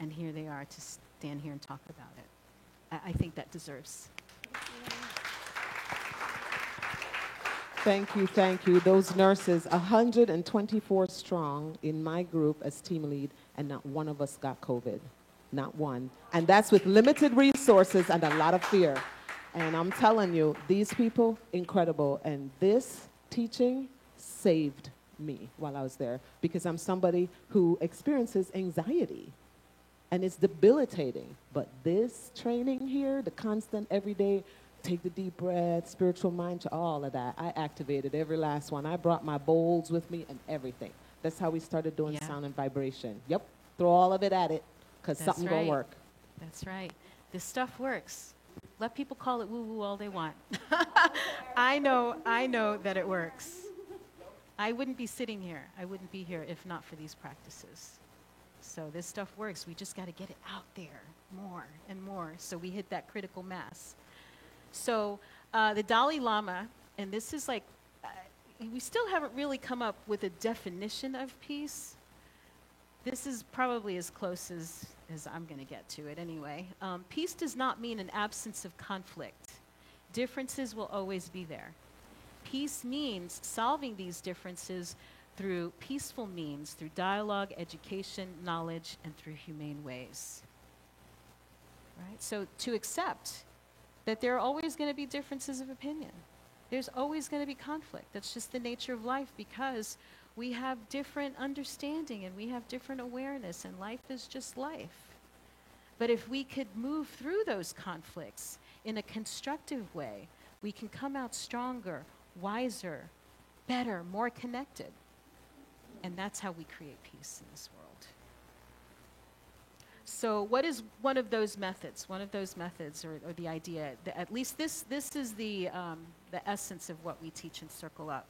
And here they are to stand here and talk about it. I think that deserves. Thank you, thank you. Those nurses, 124 strong in my group as team lead, and not one of us got COVID. Not one. And that's with limited resources and a lot of fear. And I'm telling you, these people, incredible. And this teaching saved me while I was there, because I'm somebody who experiences anxiety. And it's debilitating. But this training here, the constant everyday, take the deep breath, spiritual mind, to all of that, I activated every last one. I brought my bowls with me and everything. That's how we started doing sound and vibration. Yep, throw all of it at it, because something gonna work. That's right. This stuff works. Let people call it woo-woo all they want. I know that it works. I wouldn't be sitting here. I wouldn't be here if not for these practices. So this stuff works. We just got to get it out there more and more so we hit that critical mass. So the Dalai Lama, and this is like, we still haven't really come up with a definition of peace. This is probably as close as I'm going to get to it anyway. Peace does not mean an absence of conflict. Differences will always be there. Peace means solving these differences through peaceful means, through dialogue, education, knowledge, and through humane ways. Right? So to accept that there are always going to be differences of opinion. There's always going to be conflict. That's just the nature of life, because we have different understanding and we have different awareness, and life is just life. But if we could move through those conflicts in a constructive way, we can come out stronger, wiser, better, more connected. And that's how we create peace in this world. So what is one of those methods? One of those methods, or the idea, at least this is the essence of what we teach in Circle Up,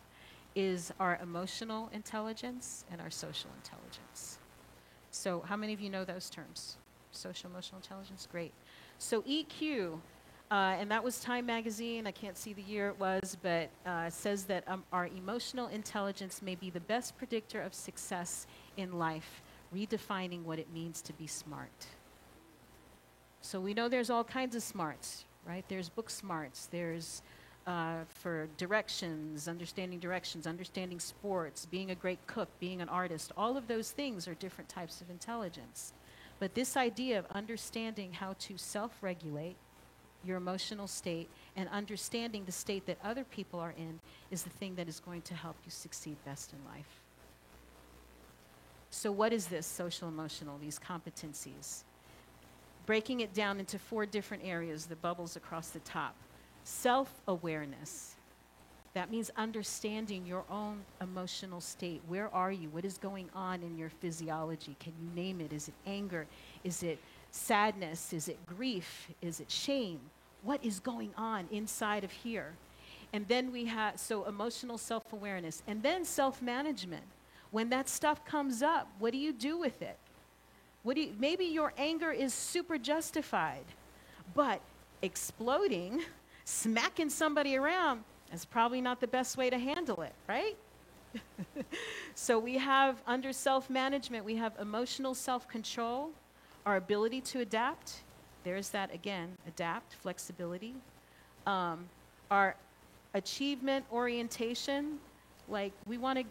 is our emotional intelligence and our social intelligence. So how many of you know those terms? Social emotional intelligence, great. So EQ, and that was Time Magazine, I can't see the year it was, but says that our emotional intelligence may be the best predictor of success in life, redefining what it means to be smart. So we know there's all kinds of smarts, right? There's book smarts, there's for directions, understanding sports, being a great cook, being an artist. All of those things are different types of intelligence. But this idea of understanding how to self-regulate your emotional state and understanding the state that other people are in is the thing that is going to help you succeed best in life. So what is this social emotional, these competencies? Breaking it down into 4 different areas, the bubbles across the top. Self-awareness. That means understanding your own emotional state. Where are you? What is going on in your physiology? Can you name it? Is it anger? Is it sadness? Is it grief? Is it shame? What is going on inside of here? And then we have, so emotional self-awareness. And then self-management. When that stuff comes up, what do you do with it? Maybe your anger is super justified, but exploding, smacking somebody around is probably not the best way to handle it, right? So we have, under self-management, we have emotional self-control, our ability to adapt. There's that again, adapt, flexibility. Our achievement orientation, like we want to,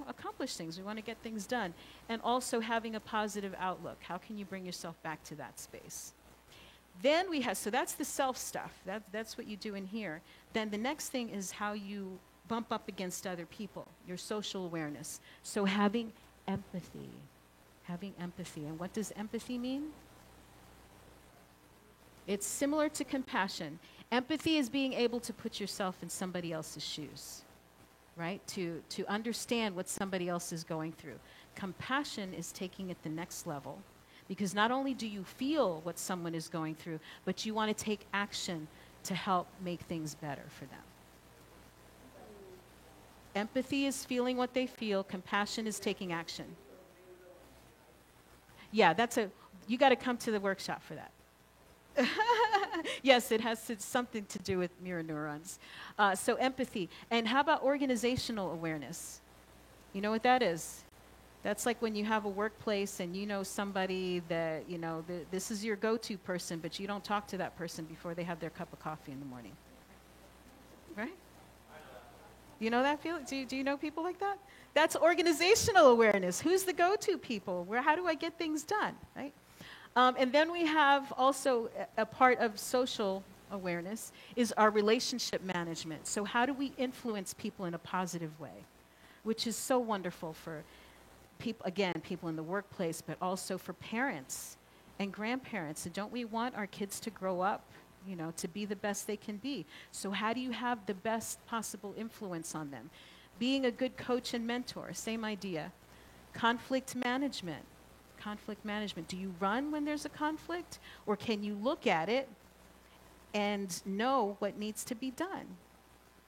accomplish things. We want to get things done. And also having a positive outlook. How can you bring yourself back to that space? Then we have, so that's the self stuff. That's what you do in here. Then the next thing is how you bump up against other people, your social awareness. So having empathy. And what does empathy mean? It's similar to compassion. Empathy is being able to put yourself in somebody else's shoes, right? To understand what somebody else is going through. Compassion is taking it the next level, because not only do you feel what someone is going through, but you want to take action to help make things better for them. Empathy is feeling what they feel. Compassion is taking action. Yeah, you got to come to the workshop for that. Yes, it has something to do with mirror neurons. So empathy. And how about organizational awareness? You know what that is? That's like when you have a workplace and you know somebody that, this is your go-to person, but you don't talk to that person before they have their cup of coffee in the morning. Right? You know that feeling? Do you know people like that? That's organizational awareness. Who's the go-to people? How do I get things done, right? And then we have also a part of social awareness is our relationship management. So how do we influence people in a positive way? Which is so wonderful for people in the workplace, but also for parents and grandparents. And don't we want our kids to grow up, to be the best they can be? So how do you have the best possible influence on them? Being a good coach and mentor, same idea. Conflict management. Do you run when there's a conflict? Or can you look at it and know what needs to be done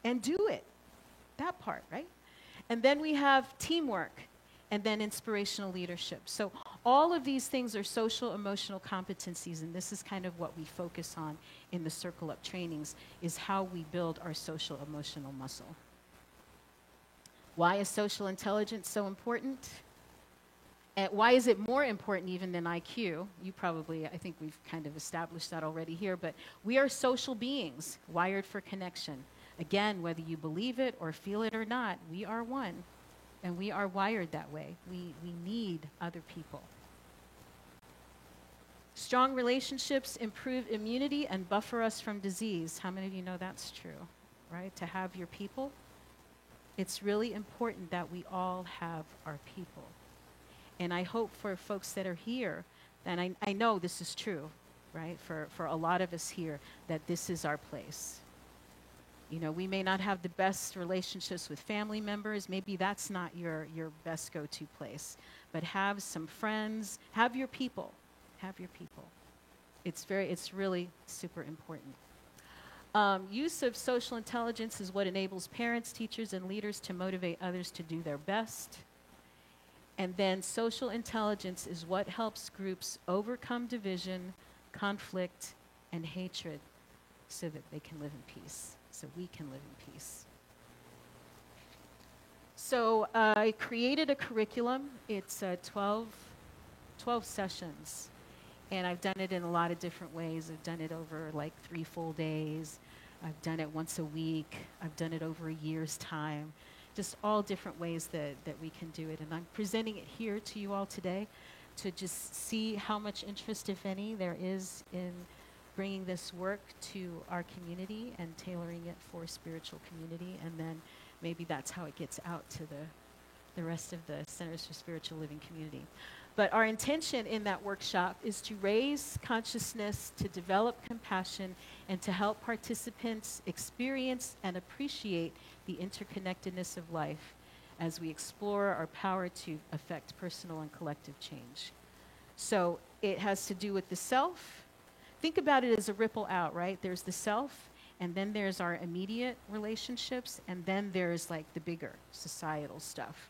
and do it? That part, right? And then we have teamwork and then inspirational leadership. So all of these things are social emotional competencies, and this is kind of what we focus on in the Circle Up trainings, is how we build our social emotional muscle. Why is social intelligence so important? And why is it more important even than IQ? I think we've kind of established that already here, but we are social beings, wired for connection. Again, whether you believe it or feel it or not, we are one, and we are wired that way. We need other people. Strong relationships improve immunity and buffer us from disease. How many of you know that's true, right? To have your people. It's really important that we all have our people. And I hope for folks that are here, and I know this is true, right? For a lot of us here, that this is our place. We may not have the best relationships with family members. Maybe that's not your best go-to place. But have some friends. Have your people. It's really super important. Use of social intelligence is what enables parents, teachers, and leaders to motivate others to do their best. And then social intelligence is what helps groups overcome division, conflict, and hatred so that they can live in peace, so we can live in peace. So I created a curriculum. It's 12 sessions. And I've done it in a lot of different ways. I've done it over like 3 full days. I've done it once a week. I've done it over a year's time. Just all different ways that we can do it. And I'm presenting it here to you all today to just see how much interest, if any, there is in bringing this work to our community and tailoring it for spiritual community. And then maybe that's how it gets out to the rest of the Centers for Spiritual Living community. But our intention in that workshop is to raise consciousness, to develop compassion, and to help participants experience and appreciate the interconnectedness of life as we explore our power to affect personal and collective change. So it has to do with the self. Think about it as a ripple out, right? There's the self, And then there's our immediate relationships, and then there's like the bigger societal stuff.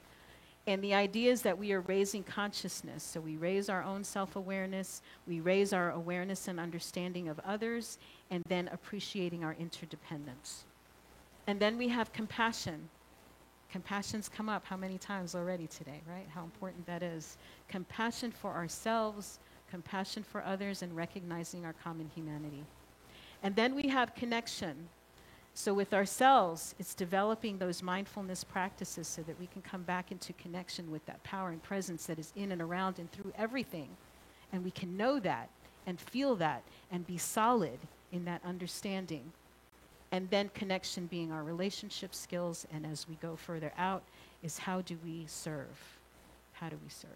And the idea is that we are raising consciousness. So we raise our own self-awareness, we raise our awareness and understanding of others, and then appreciating our interdependence. And then we have compassion. Compassion's come up how many times already today, right? How important that is. Compassion for ourselves, compassion for others, and recognizing our common humanity. And then we have connection. So with ourselves, it's developing those mindfulness practices so that we can come back into connection with that power and presence that is in and around and through everything. And we can know that and feel that and be solid in that understanding. And then connection being our relationship skills, and as we go further out, is how do we serve? How do we serve?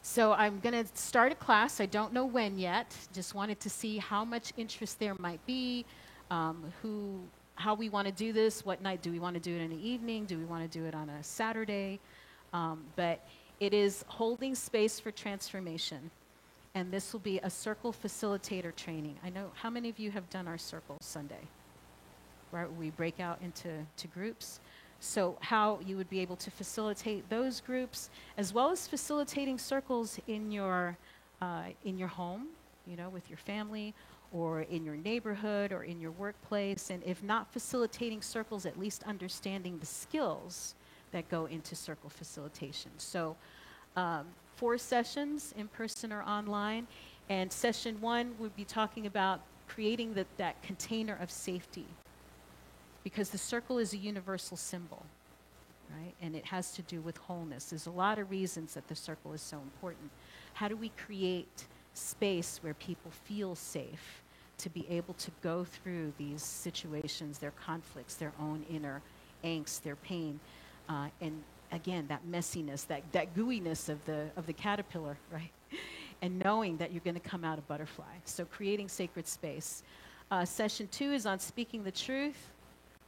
So I'm going to start a class. I don't know when yet. Just wanted to see how much interest there might be, how we want to do this, what night. Do we want to do it in the evening? Do we want to do it on a Saturday? But it is holding space for transformation. And this will be a circle facilitator training. I know, how many of you have done our circle Sunday? Right, we break out into groups. So how you would be able to facilitate those groups, as well as facilitating circles in your home, you know, with your family, or in your neighborhood, or in your workplace. And if not facilitating circles, at least understanding the skills that go into circle facilitation. So 4 sessions, in person or online. And session 1 would be talking about creating that container of safety, because the circle is a universal symbol, right? And it has to do with wholeness. There's a lot of reasons that the circle is so important. How do we create space where people feel safe to be able to go through these situations, their conflicts, their own inner angst, their pain, and again, that messiness, that gooiness of the caterpillar, right? And knowing that you're going to come out a butterfly. So creating sacred space. Session 2 is on speaking the truth,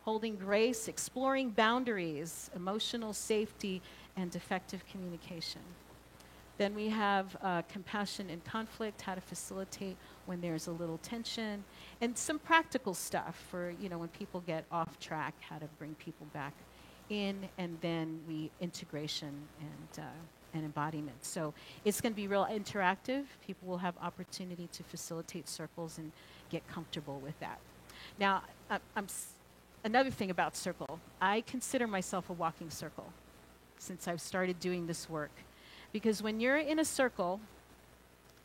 holding grace, exploring boundaries, emotional safety, and effective communication. Then we have compassion in conflict, how to facilitate when there's a little tension, and some practical stuff for, you know, when people get off track, how to bring people back in, and then integration and embodiment. So it's going to be real interactive. People will have opportunity to facilitate circles and get comfortable with that. Now, another thing about circle, I consider myself a walking circle since I've started doing this work. Because when you're in a circle,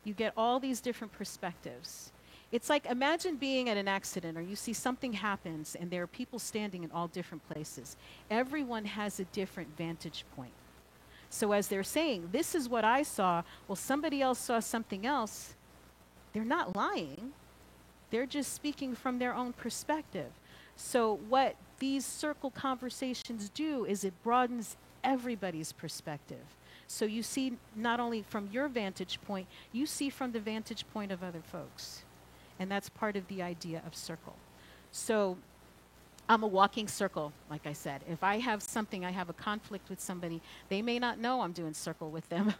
you get all these different perspectives. It's like, imagine being at an accident, or you see something happens and there are people standing in all different places. Everyone has a different vantage point. So as they're saying, this is what I saw, well, somebody else saw something else, they're not lying. They're just speaking from their own perspective. So what these circle conversations do is it broadens everybody's perspective. So you see not only from your vantage point, you see from the vantage point of other folks. And that's part of the idea of circle. So I'm a walking circle, like I said. If I have something, I have a conflict with somebody, they may not know I'm doing circle with them.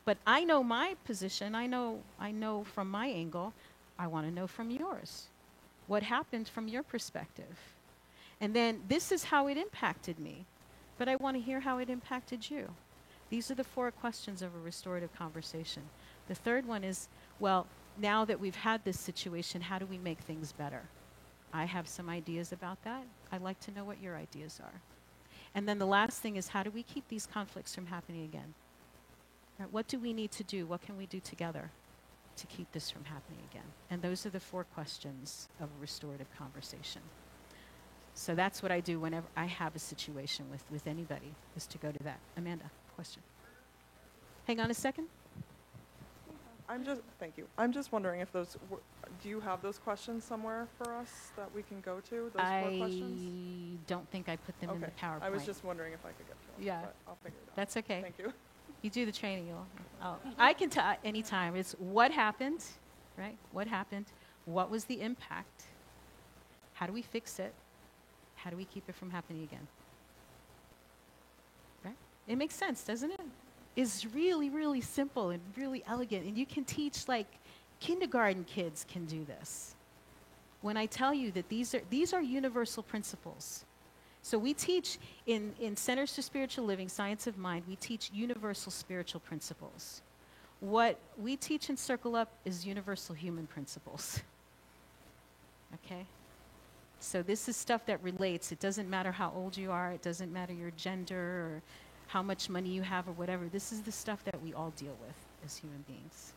But I know my position. I know from my angle. I want to know from yours. What happened from your perspective? And then this is how it impacted me. But I want to hear how it impacted you. These are the 4 questions of a restorative conversation. The third one is, well, now that we've had this situation, how do we make things better? I have some ideas about that. I'd like to know what your ideas are. And then the last thing is, how do we keep these conflicts from happening again? Right, what do we need to do? What can we do together to keep this from happening again? And those are the 4 questions of a restorative conversation. So that's what I do whenever I have a situation with anybody, is to go to that. Amanda, question. Hang on a second. Thank you. I'm just wondering if do you have those questions somewhere for us that we can go to, those 4 questions? I don't think I put them in the PowerPoint. I was just wondering if I could get to them. Yeah. But I'll figure it out. That's okay. Thank you. You do the training, I can tell anytime. It's what happened, right? What happened? What was the impact? How do we fix it? How do we keep it from happening again? Right? It makes sense, doesn't it? It's really, really simple and really elegant. And you can teach, like, kindergarten kids can do this. when I tell you that these are universal principles. So we teach in Centers for Spiritual Living, Science of Mind, we teach universal spiritual principles. What we teach in Circle Up is universal human principles. Okay? So this is stuff that relates. It doesn't matter how old you are. It doesn't matter your gender or how much money you have or whatever. This is the stuff that we all deal with as human beings.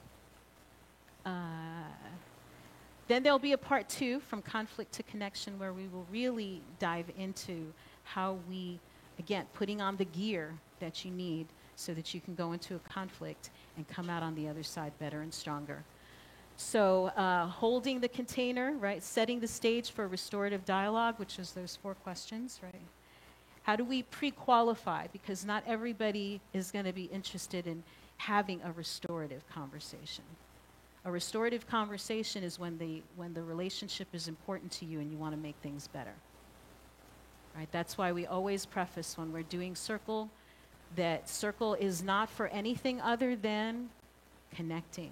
Then there'll be a part 2 from conflict to connection where we will really dive into how we, again, putting on the gear that you need so that you can go into a conflict and come out on the other side better and stronger. So holding the container, right, setting the stage for restorative dialogue, which is those 4 questions, right? How do we pre-qualify? Because not everybody is going to be interested in having a restorative conversation. A restorative conversation is when the relationship is important to you and you want to make things better. Right? That's why we always preface when we're doing Circle that Circle is not for anything other than connecting.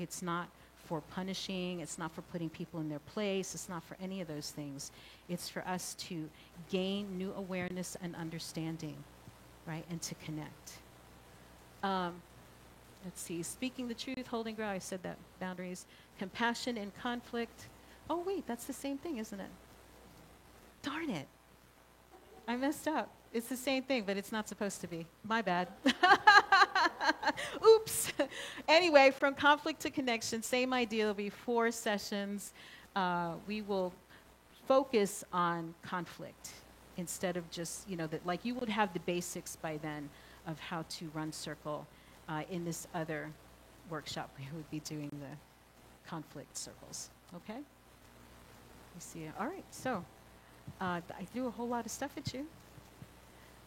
It's not for punishing. It's not for putting people in their place. It's not for any of those things. It's for us to gain new awareness and understanding, right, and to connect. Let's see, speaking the truth, holding ground, I said that, boundaries, compassion in conflict. Oh, wait, that's the same thing, isn't it? Darn it. I messed up. It's the same thing, but it's not supposed to be. My bad. Oops. Anyway, from conflict to connection, same idea. There'll be 4 sessions. We will focus on conflict instead of just, like you would have the basics by then of how to run Circle. In this other workshop, we would be doing the conflict circles, okay? You see, all right, so I threw a whole lot of stuff at you.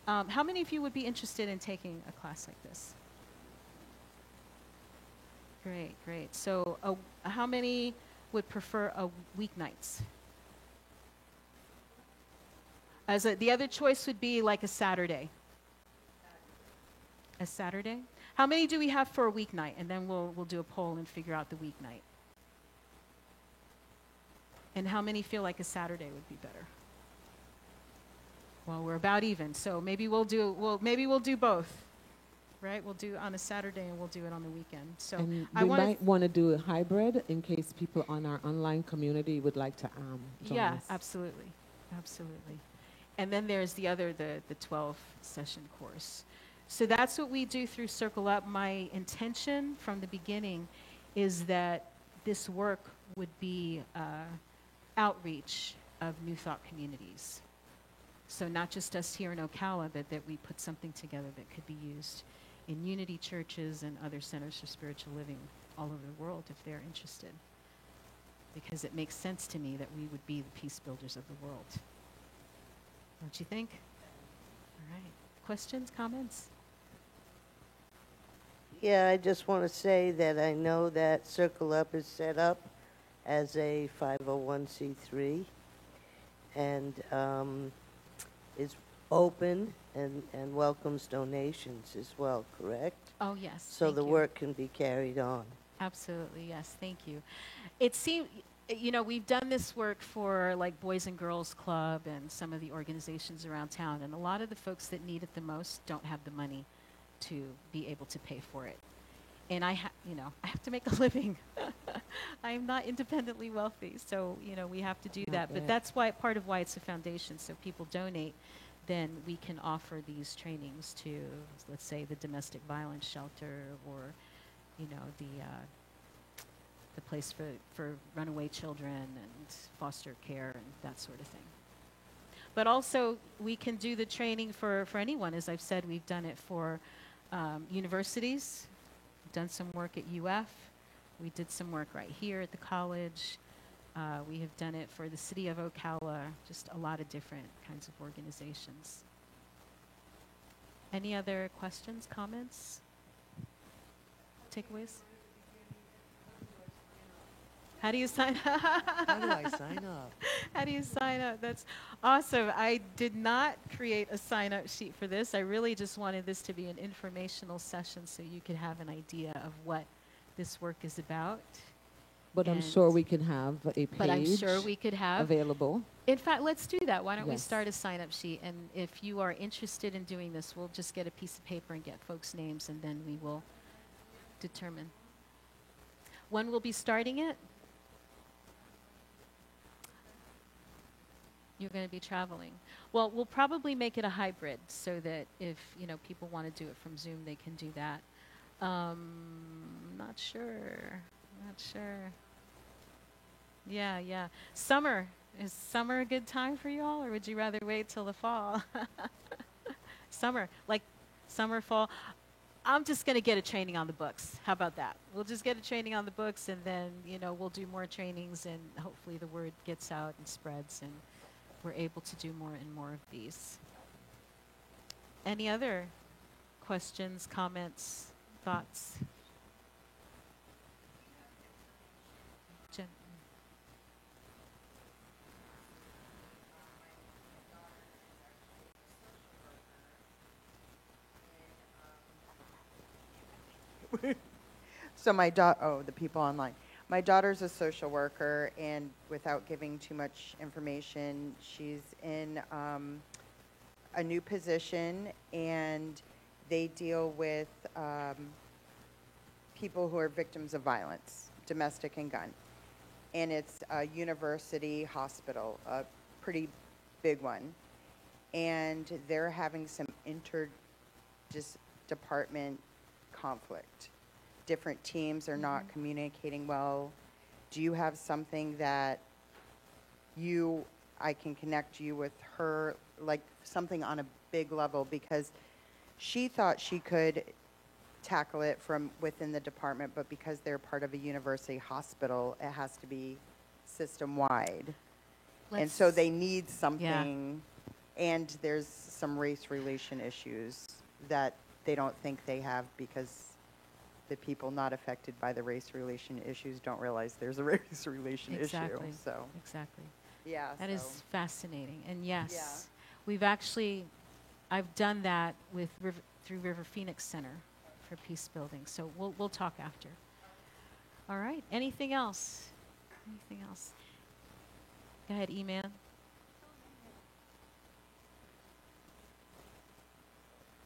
How many of you would be interested in taking a class like this? Great, great. So how many would prefer a weeknights? The other choice would be like a Saturday. A Saturday? How many do we have for a weeknight? And then we'll do a poll and figure out the weeknight. And how many feel like a Saturday would be better? Well, we're about even, so maybe we'll do both, right? We'll do on a Saturday and we'll do it on the weekend. So and we might want to do a hybrid in case people on our online community would like to join us. Absolutely, absolutely. And then there's the 12-session course. So that's what we do through Circle Up. My intention from the beginning is that this work would be outreach of New Thought communities. So not just us here in Ocala, but that we put something together that could be used in Unity churches and other centers for spiritual living all over the world if they're interested. Because it makes sense to me that we would be the peace builders of the world. Don't you think? All right. Questions, comments? Yeah, I just want to say that I know that Circle Up is set up as a 501c3 and is open and welcomes donations as well, correct? Oh, yes. So the work can be carried on. Absolutely, yes. Thank you. It seems, we've done this work for like Boys and Girls Club and some of the organizations around town, and a lot of the folks that need it the most don't have the money to be able to pay for it. And I have to make a living. I'm not independently wealthy, so, we have to do that. But that's part of why it's a foundation, so people donate. Then we can offer these trainings to, let's say, the domestic violence shelter or, the place for runaway children and foster care and that sort of thing. But also, we can do the training for anyone. As I've said, we've done it for universities. We've done some work at UF. We did some work right here at the college. We have done it for the city of Ocala, just a lot of different kinds of organizations. Any other questions, comments, takeaways? How do you sign up? How do I sign up? How do you sign up? That's awesome. I did not create a sign-up sheet for this. I really just wanted this to be an informational session so you could have an idea of what this work is about. But I'm And- sure we can have a page But I'm sure we could have. available. In fact, let's do that. Why don't we Yes. start a sign-up sheet? And if you are interested in doing this, we'll just get a piece of paper and get folks' names, and then we will determine. When we'll be starting it? You're going to be traveling. Well, we'll probably make it a hybrid so that if, people want to do it from Zoom, they can do that. Not sure. Yeah. Summer. Is summer a good time for you all, or would you rather wait till the fall? Summer, like summer, fall. I'm just going to get a training on the books. How about that? We'll just get a training on the books, and then, we'll do more trainings, and hopefully the word gets out and spreads, and we're able to do more and more of these. Any other questions, comments, thoughts? Jen? So the people online. My daughter's a social worker, and without giving too much information, she's in a new position, and they deal with people who are victims of violence, domestic and gun. And it's a university hospital, a pretty big one. And they're having some inter-department conflict. Different teams are not communicating well. Do you have something that I can connect you with her, like something on a big level? Because she thought she could tackle it from within the department, but because they're part of a university hospital, it has to be system-wide. And so they need something, and there's some race relation issues that they don't think they have because the people not affected by the race relation issues don't realize there's a race relation issue. So Exactly. yeah, That is fascinating. And yes, Yeah. I've done that through River Phoenix Center for Peace Building. So we'll talk after. All right. Anything else? Go ahead, E-Man.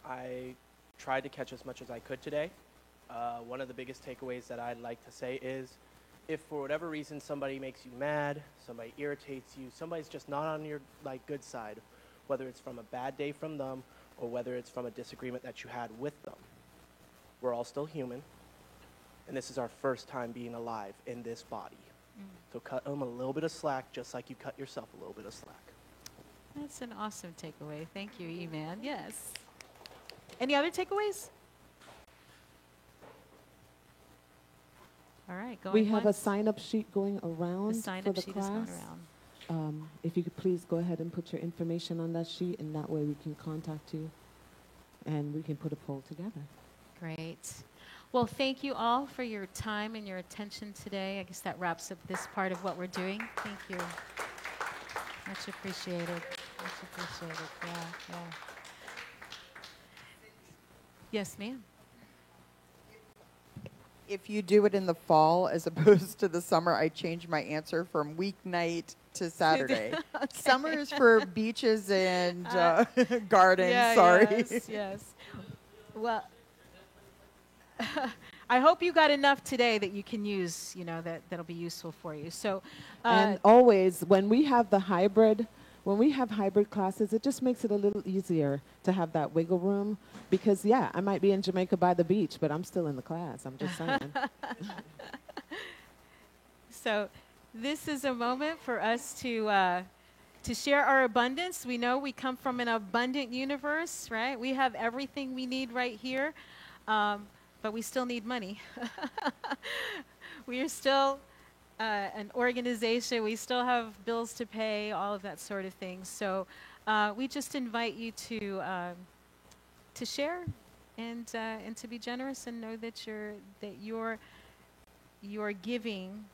I tried to catch as much as I could today. One of the biggest takeaways that I'd like to say is, if for whatever reason somebody makes you mad, somebody irritates you, somebody's just not on your good side, whether it's from a bad day from them or whether it's from a disagreement that you had with them, we're all still human, and this is our first time being alive in this body. So cut them a little bit of slack, just like you cut yourself a little bit of slack. That's an awesome takeaway. Thank you, E-Man. Yes. Any other takeaways? All right, going We have a once. sign-up sheet going around The for sign-up the sheet class. is going around. If you could please go ahead and put your information on that sheet, and that way we can contact you, and we can put a poll together. Great. Well, thank you all for your time and your attention today. I guess that wraps up this part of what we're doing. Thank you. Much appreciated. Much appreciated. Yeah. Yes, ma'am. if you do it in the fall as opposed to the summer, I change my answer from weeknight to Saturday. Okay. Summer is for beaches and gardens. Yeah, Sorry. Yes. Well, I hope you got enough today that you can use, that'll be useful for you. So, And always, when we have hybrid classes, it just makes it a little easier to have that wiggle room because, I might be in Jamaica by the beach, but I'm still in the class. I'm just saying. So this is a moment for us to share our abundance. We know we come from an abundant universe, right? We have everything we need right here, but we still need money. We are still an organization. We still have bills to pay, all of that sort of thing. So we just invite you to share and to be generous and know that your giving,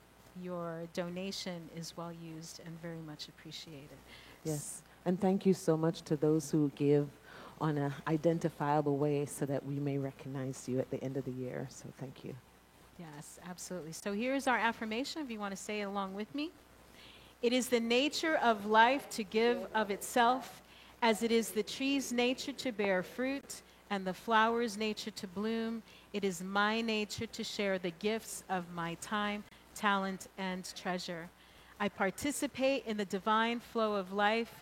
your donation is well used and very much appreciated. Yes. And thank you so much to those who give on an identifiable way so that we may recognize you at the end of the year. So thank you. Yes, absolutely. So here's our affirmation, if you want to say it along with me. It is the nature of life to give of itself, as it is the tree's nature to bear fruit and the flower's nature to bloom. It is my nature to share the gifts of my time, talent, and treasure. I participate in the divine flow of life,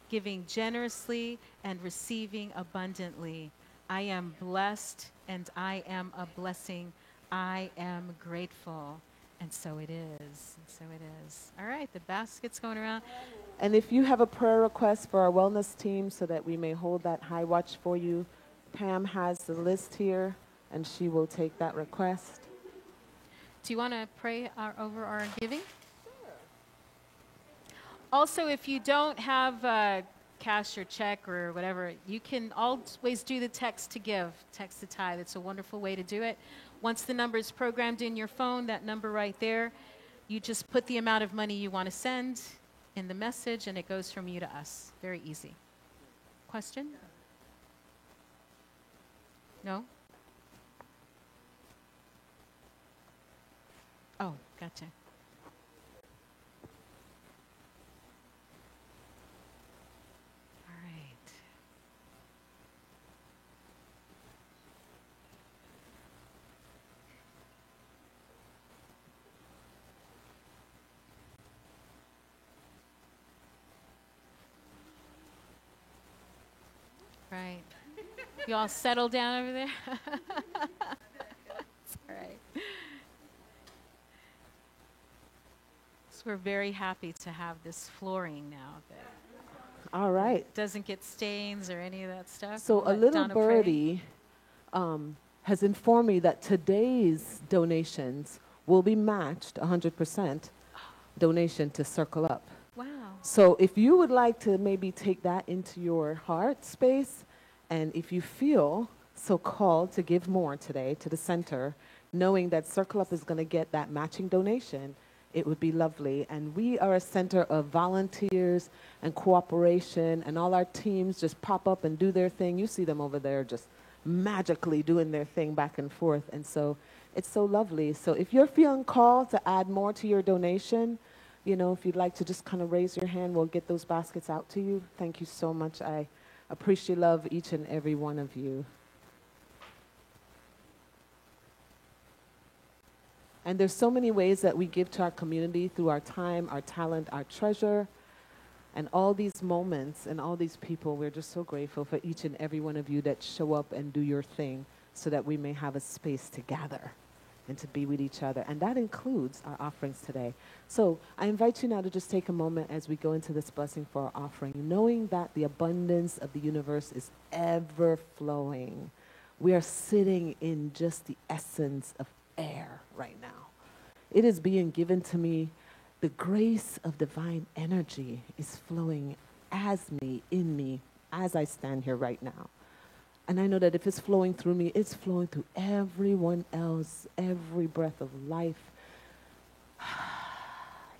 giving generously and receiving abundantly. I am blessed and I am a blessing. I am grateful. And so it is. And so it is. All right, the basket's going around. And if you have a prayer request for our wellness team so that we may hold that high watch for you, Pam has the list here, and she will take that request. Do you want to pray over our giving? Also, if you don't have cash or check or whatever, you can always do the text to give, text to tithe. It's a wonderful way to do it. Once the number is programmed in your phone, that number right there, you just put the amount of money you want to send in the message, and it goes from you to us. Very easy. Question? No? Oh, gotcha. All right. Right. You all settle down over there? That's all right. So we're very happy to have this flooring now that All right. doesn't get stains or any of that stuff. So We'll a let little Donna pray. birdie has informed me that today's donations will be matched 100% donation to Circle Up. Wow. So if you would like to maybe take that into your heart space, and if you feel so called to give more today to the center, knowing that Circle Up is going to get that matching donation, it would be lovely. And we are a center of volunteers and cooperation, and all our teams just pop up and do their thing. You see them over there just magically doing their thing back and forth. And so it's so lovely. So if you're feeling called to add more to your donation, you know, if you'd like to just kind of raise your hand, we'll get those baskets out to you. Thank you so much. I appreciate love each and every one of you. And there's so many ways that we give to our community through our time, our talent, our treasure, and all these moments and all these people. We're just so grateful for each and every one of you that show up and do your thing so that we may have a space to gather and to be with each other. And that includes our offerings today. So I invite you now to just take a moment as we go into this blessing for our offering, knowing that the abundance of the universe is ever flowing. We are sitting in just the essence of air right now. It is being given to me. The grace of divine energy is flowing as me, in me, as I stand here right now. And I know that if it's flowing through me, it's flowing through everyone else, every breath of life,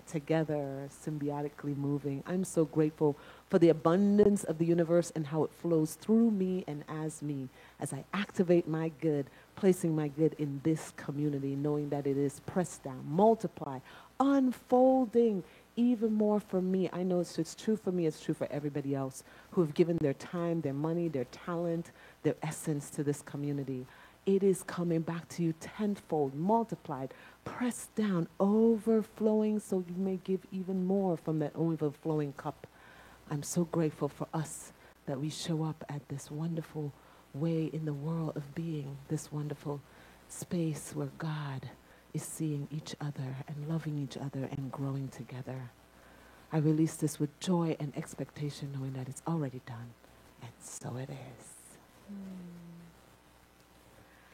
together, symbiotically moving. I'm so grateful for the abundance of the universe and how it flows through me and as I activate my good, placing my good in this community, knowing that it is pressed down, multiply, unfolding even more for me. I know it's true for me, it's true for everybody else who have given their time, their money, their talent, their essence to this community. It is coming back to you tenfold, multiplied, pressed down, overflowing, so you may give even more from that overflowing cup. I'm so grateful for us that we show up at this wonderful way in the world of being, this wonderful space where God is seeing each other and loving each other and growing together. I release this with joy and expectation, knowing that it's already done, and so it is.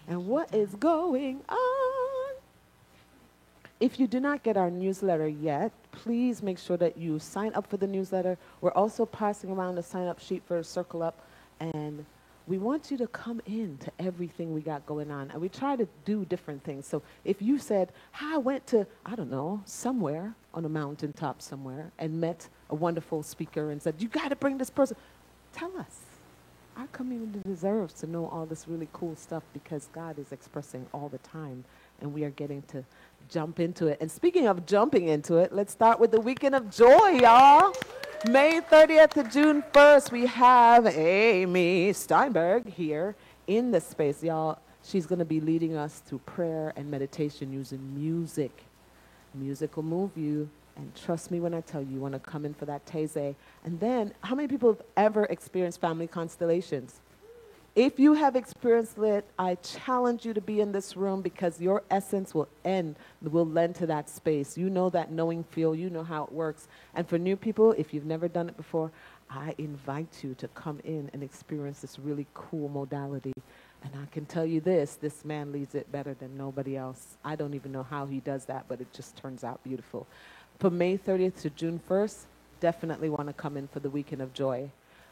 And what is going on? If you do not get our newsletter yet, please make sure that you sign up for the newsletter. We're also passing around a sign-up sheet for Circle Up, and we want you to come in to everything we got going on. And we try to do different things. So if you said, I went to, I don't know, somewhere on a mountaintop somewhere and met a wonderful speaker and said, you got to bring this person, tell us. Our community deserves to know all this really cool stuff because God is expressing all the time and we are getting to jump into it. And speaking of jumping into it, let's start with the Weekend of Joy, y'all. May 30th to June 1st, we have Amy Steinberg here in the space, y'all. She's going to be leading us through prayer and meditation using music. Music will move you. And trust me when I tell you, you want to come in for that Taizé. And then, how many people have ever experienced family constellations? If you have experienced it, I challenge you to be in this room because your essence will lend to that space. You know that knowing feel, you know how it works. And for new people, if you've never done it before, I invite you to come in and experience this really cool modality. And I can tell you this man leads it better than nobody else. I don't even know how he does that, but it just turns out beautiful. From May 30th to June 1st, definitely want to come in for the Weekend of Joy.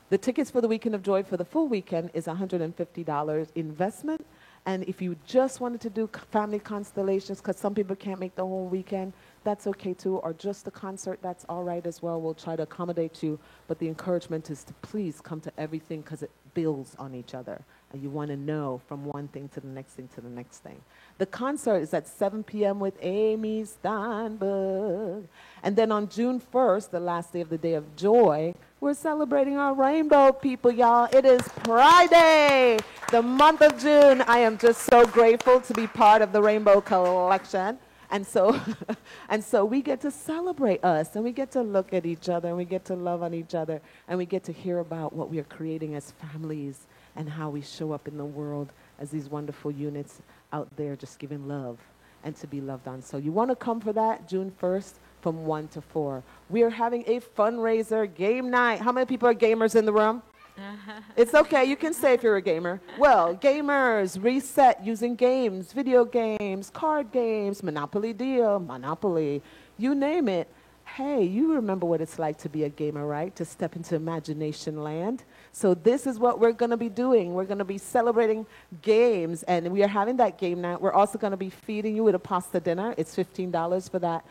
The tickets for the Weekend of Joy for the full weekend is $150 investment. And if you just wanted to do family constellations, because some people can't make the whole weekend, that's okay too, or just the concert, that's all right as well. We'll try to accommodate you, but the encouragement is to please come to everything because it builds on each other. And you want to know from one thing to the next thing to the next thing. The concert is at 7 p.m. with Amy Steinberg. And then on June 1st, the last day of the Day of Joy, we're celebrating our rainbow people, y'all. It is Pride Day, the month of June. I am just so grateful to be part of the Rainbow Collection. And so, we get to celebrate us, and we get to look at each other, and we get to love on each other, and we get to hear about what we are creating as families and how we show up in the world as these wonderful units out there just giving love and to be loved on. So you want to come for that, June 1st from 1 to 4. We are having a fundraiser game night. How many people are gamers in the room? It's okay, you can say if you're a gamer. Well, gamers, reset using games, video games, card games, Monopoly Deal, Monopoly, you name it. Hey, you remember what it's like to be a gamer, right? To step into imagination land. So this is what we're going to be doing. We're going to be celebrating games, and we are having that game night. We're also going to be feeding you with a pasta dinner. It's $15 for that.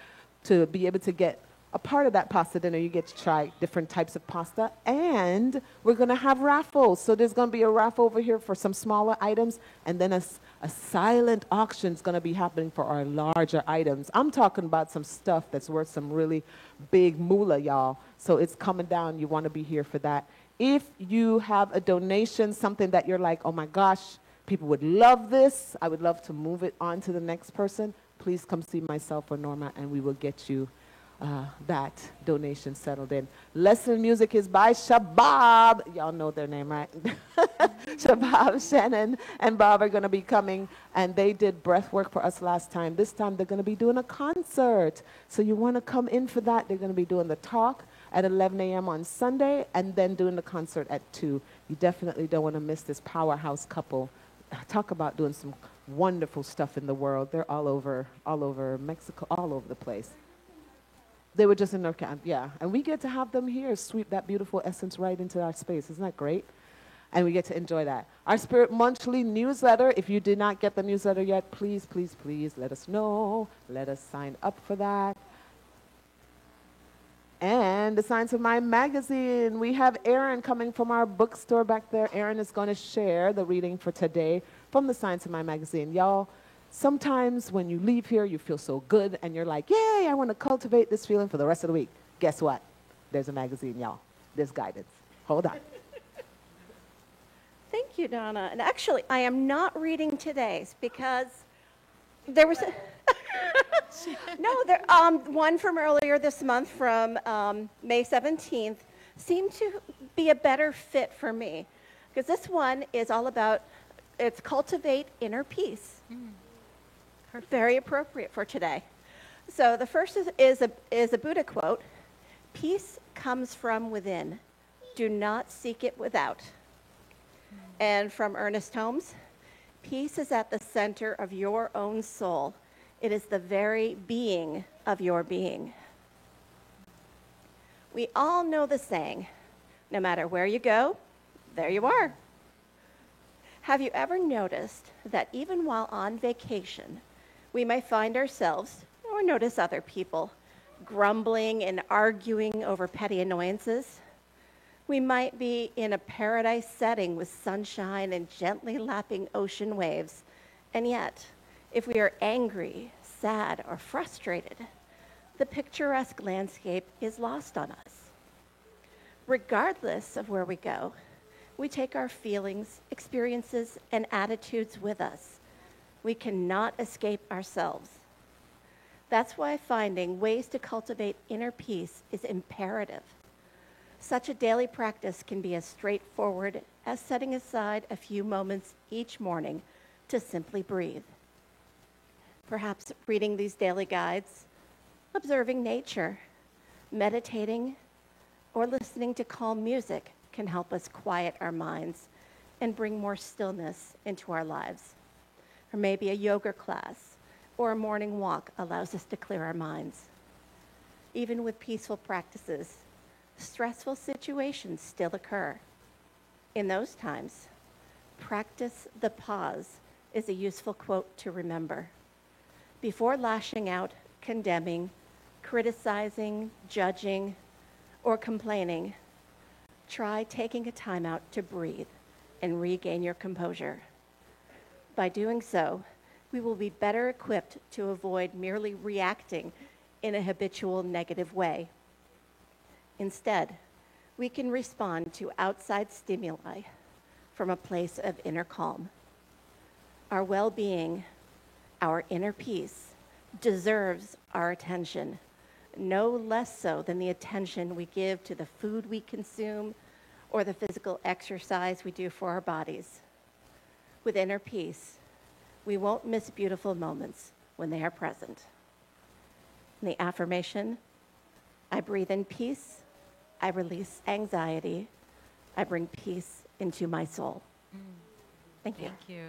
To be able to get a part of that pasta dinner, you get to try different types of pasta. And we're going to have raffles. So there's going to be a raffle over here for some smaller items, and then a silent auction is going to be happening for our larger items. I'm talking about some stuff that's worth some really big moolah, y'all. So it's coming down. You want to be here for that. If you have a donation, something that you're like, oh my gosh, people would love this, I would love to move it on to the next person, please come see myself or Norma, and we will get you that donation settled in. Lesson music is by Shabab. Y'all know their name, right? Shabab, Shannon, and Bob are going to be coming, and they did breath work for us last time. This time they're going to be doing a concert. So you want to come in for that. They're going to be doing the talk at 11 a.m. on Sunday, and then doing the concert at 2. You definitely don't want to miss this powerhouse couple. Talk about doing some wonderful stuff in the world. They're all over Mexico, all over the place. They were just in North Carolina, yeah. And we get to have them here, sweep that beautiful essence right into our space. Isn't that great? And we get to enjoy that. Our Spirit Monthly newsletter, if you did not get the newsletter yet, please, please, please let us know. Let us sign up for that. And the Science of Mind magazine. We have Erin coming from our bookstore back there. Erin is going to share the reading for today from the Science of Mind magazine. Y'all, sometimes when you leave here, you feel so good, and you're like, yay, I want to cultivate this feeling for the rest of the week. Guess what? There's a magazine, y'all. There's guidance. Hold on. Thank you, Donna. And actually, I am not reading today's because there was one from earlier this month from May 17th seemed to be a better fit for me because this one is all about, it's cultivate inner peace. Very appropriate for today. So the first is a Buddha quote, peace comes from within. Do not seek it without. And from Ernest Holmes, peace is at the center of your own soul. It is the very being of your being. We all know the saying, no matter where you go, there you are. Have you ever noticed that even while on vacation, we may find ourselves, or notice other people, grumbling and arguing over petty annoyances? We might be in a paradise setting with sunshine and gently lapping ocean waves, and yet, If we are angry, sad, or frustrated, the picturesque landscape is lost on us. Regardless of where we go, we take our feelings, experiences, and attitudes with us. We cannot escape ourselves. That's why finding ways to cultivate inner peace is imperative. Such a daily practice can be as straightforward as setting aside a few moments each morning to simply breathe. Perhaps reading these daily guides, observing nature, meditating, or listening to calm music can help us quiet our minds and bring more stillness into our lives. Or maybe a yoga class or a morning walk allows us to clear our minds. Even with peaceful practices, stressful situations still occur. In those times, practice the pause is a useful quote to remember. Before lashing out, condemning, criticizing, judging, or complaining, try taking a time out to breathe and regain your composure. By doing so, we will be better equipped to avoid merely reacting in a habitual negative way. Instead, we can respond to outside stimuli from a place of inner calm. Our well-being, our inner peace, deserves our attention, no less so than the attention we give to the food we consume or the physical exercise we do for our bodies. With inner peace, we won't miss beautiful moments when they are present. In the affirmation, I breathe in peace, I release anxiety, I bring peace into my soul. Thank you. Thank you.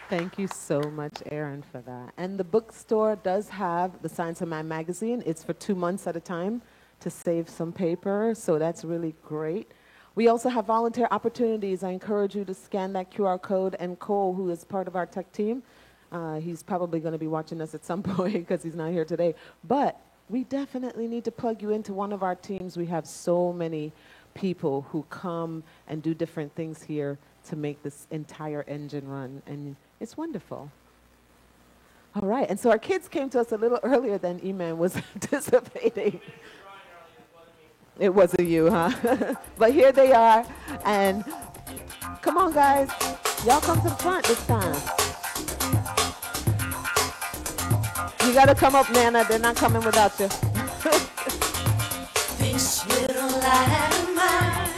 Thank you so much, Erin, for that. And the bookstore does have the Science of Mind magazine. It's for 2 months at a time to save some paper, so that's really great. We also have volunteer opportunities. I encourage you to scan that QR code, and Cole, who is part of our tech team, he's probably going to be watching us at some point because he's not here today, but we definitely need to plug you into one of our teams. We have so many people who come and do different things here to make this entire engine run, and it's wonderful. All right, and so our kids came to us a little earlier than Iman was anticipating. It wasn't you, huh? But here they are, and come on, guys. Y'all come to the front this time. You got to come up, Nana. They're not coming without you. This little light of mine,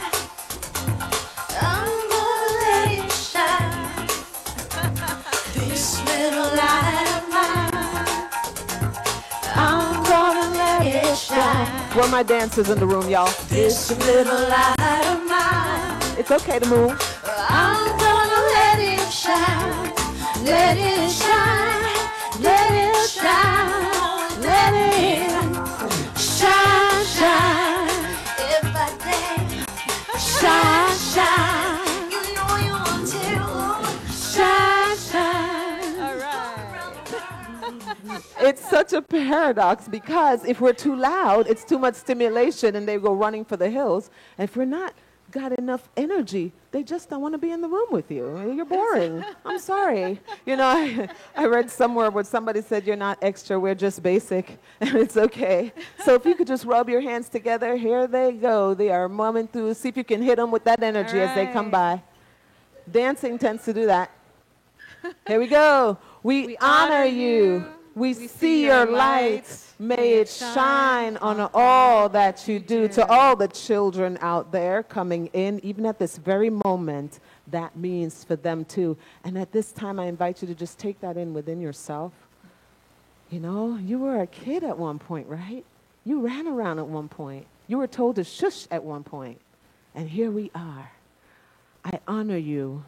I'm gonna let it shine. This little light of mine, I'm gonna let it shine. Where are my dancers in the room, y'all? This little light of mine, it's okay to move. I'm gonna let it shine. Let it shine. Let it shine. Let it shine, shine. If I dare, shine, shine. You know you want to. Shine, shine. All right. It's such a paradox because if we're too loud, it's too much stimulation and they go running for the hills. And if we're not got enough energy, they just don't want to be in the room with you. You're boring. I'm sorry. You know, I read somewhere where somebody said, you're not extra, we're just basic, and it's okay. So if you could just rub your hands together, here they go. They are mumming through. See if you can hit them with that energy as they come by. Dancing tends to do that. Here we go. We honor you. We see your light. May it shine on all that you do. To all the children out there coming in, even at this very moment, that means for them too. And at this time, I invite you to just take that in within yourself. You know, you were a kid at one point, right? You ran around at one point. You were told to shush at one point. And here we are. I honor you.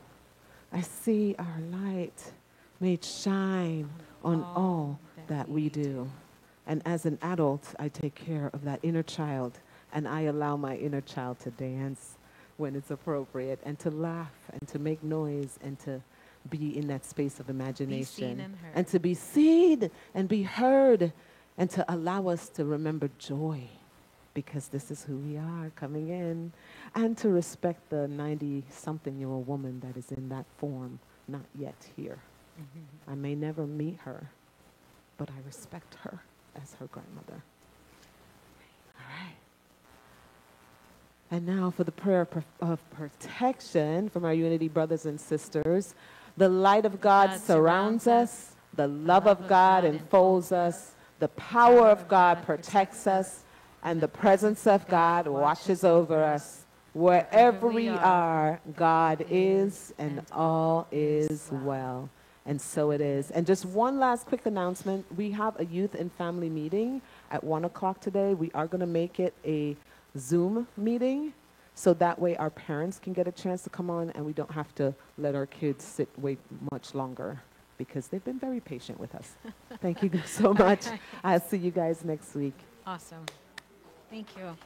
I see our light. May it shine on all that we do. And as an adult, I take care of that inner child, and I allow my inner child to dance when it's appropriate, and to laugh, and to make noise, and to be in that space of imagination, and to be seen and be heard, and to allow us to remember joy because this is who we are coming in, and to respect the 90-something-year-old woman that is in that form, not yet here. I may never meet her, but I respect her as her grandmother. All right. And now for the prayer of protection from our Unity brothers and sisters. The light of God surrounds us. The love of God enfolds us. The power of God protects us. And the presence of God watches over us. Wherever we are, God is, and all is well. And so it is. And just one last quick announcement. We have a youth and family meeting at 1 o'clock today. We are going to make it a Zoom meeting, so that way our parents can get a chance to come on and we don't have to let our kids wait much longer, because they've been very patient with us. Thank you so much. I'll see you guys next week. Awesome. Thank you.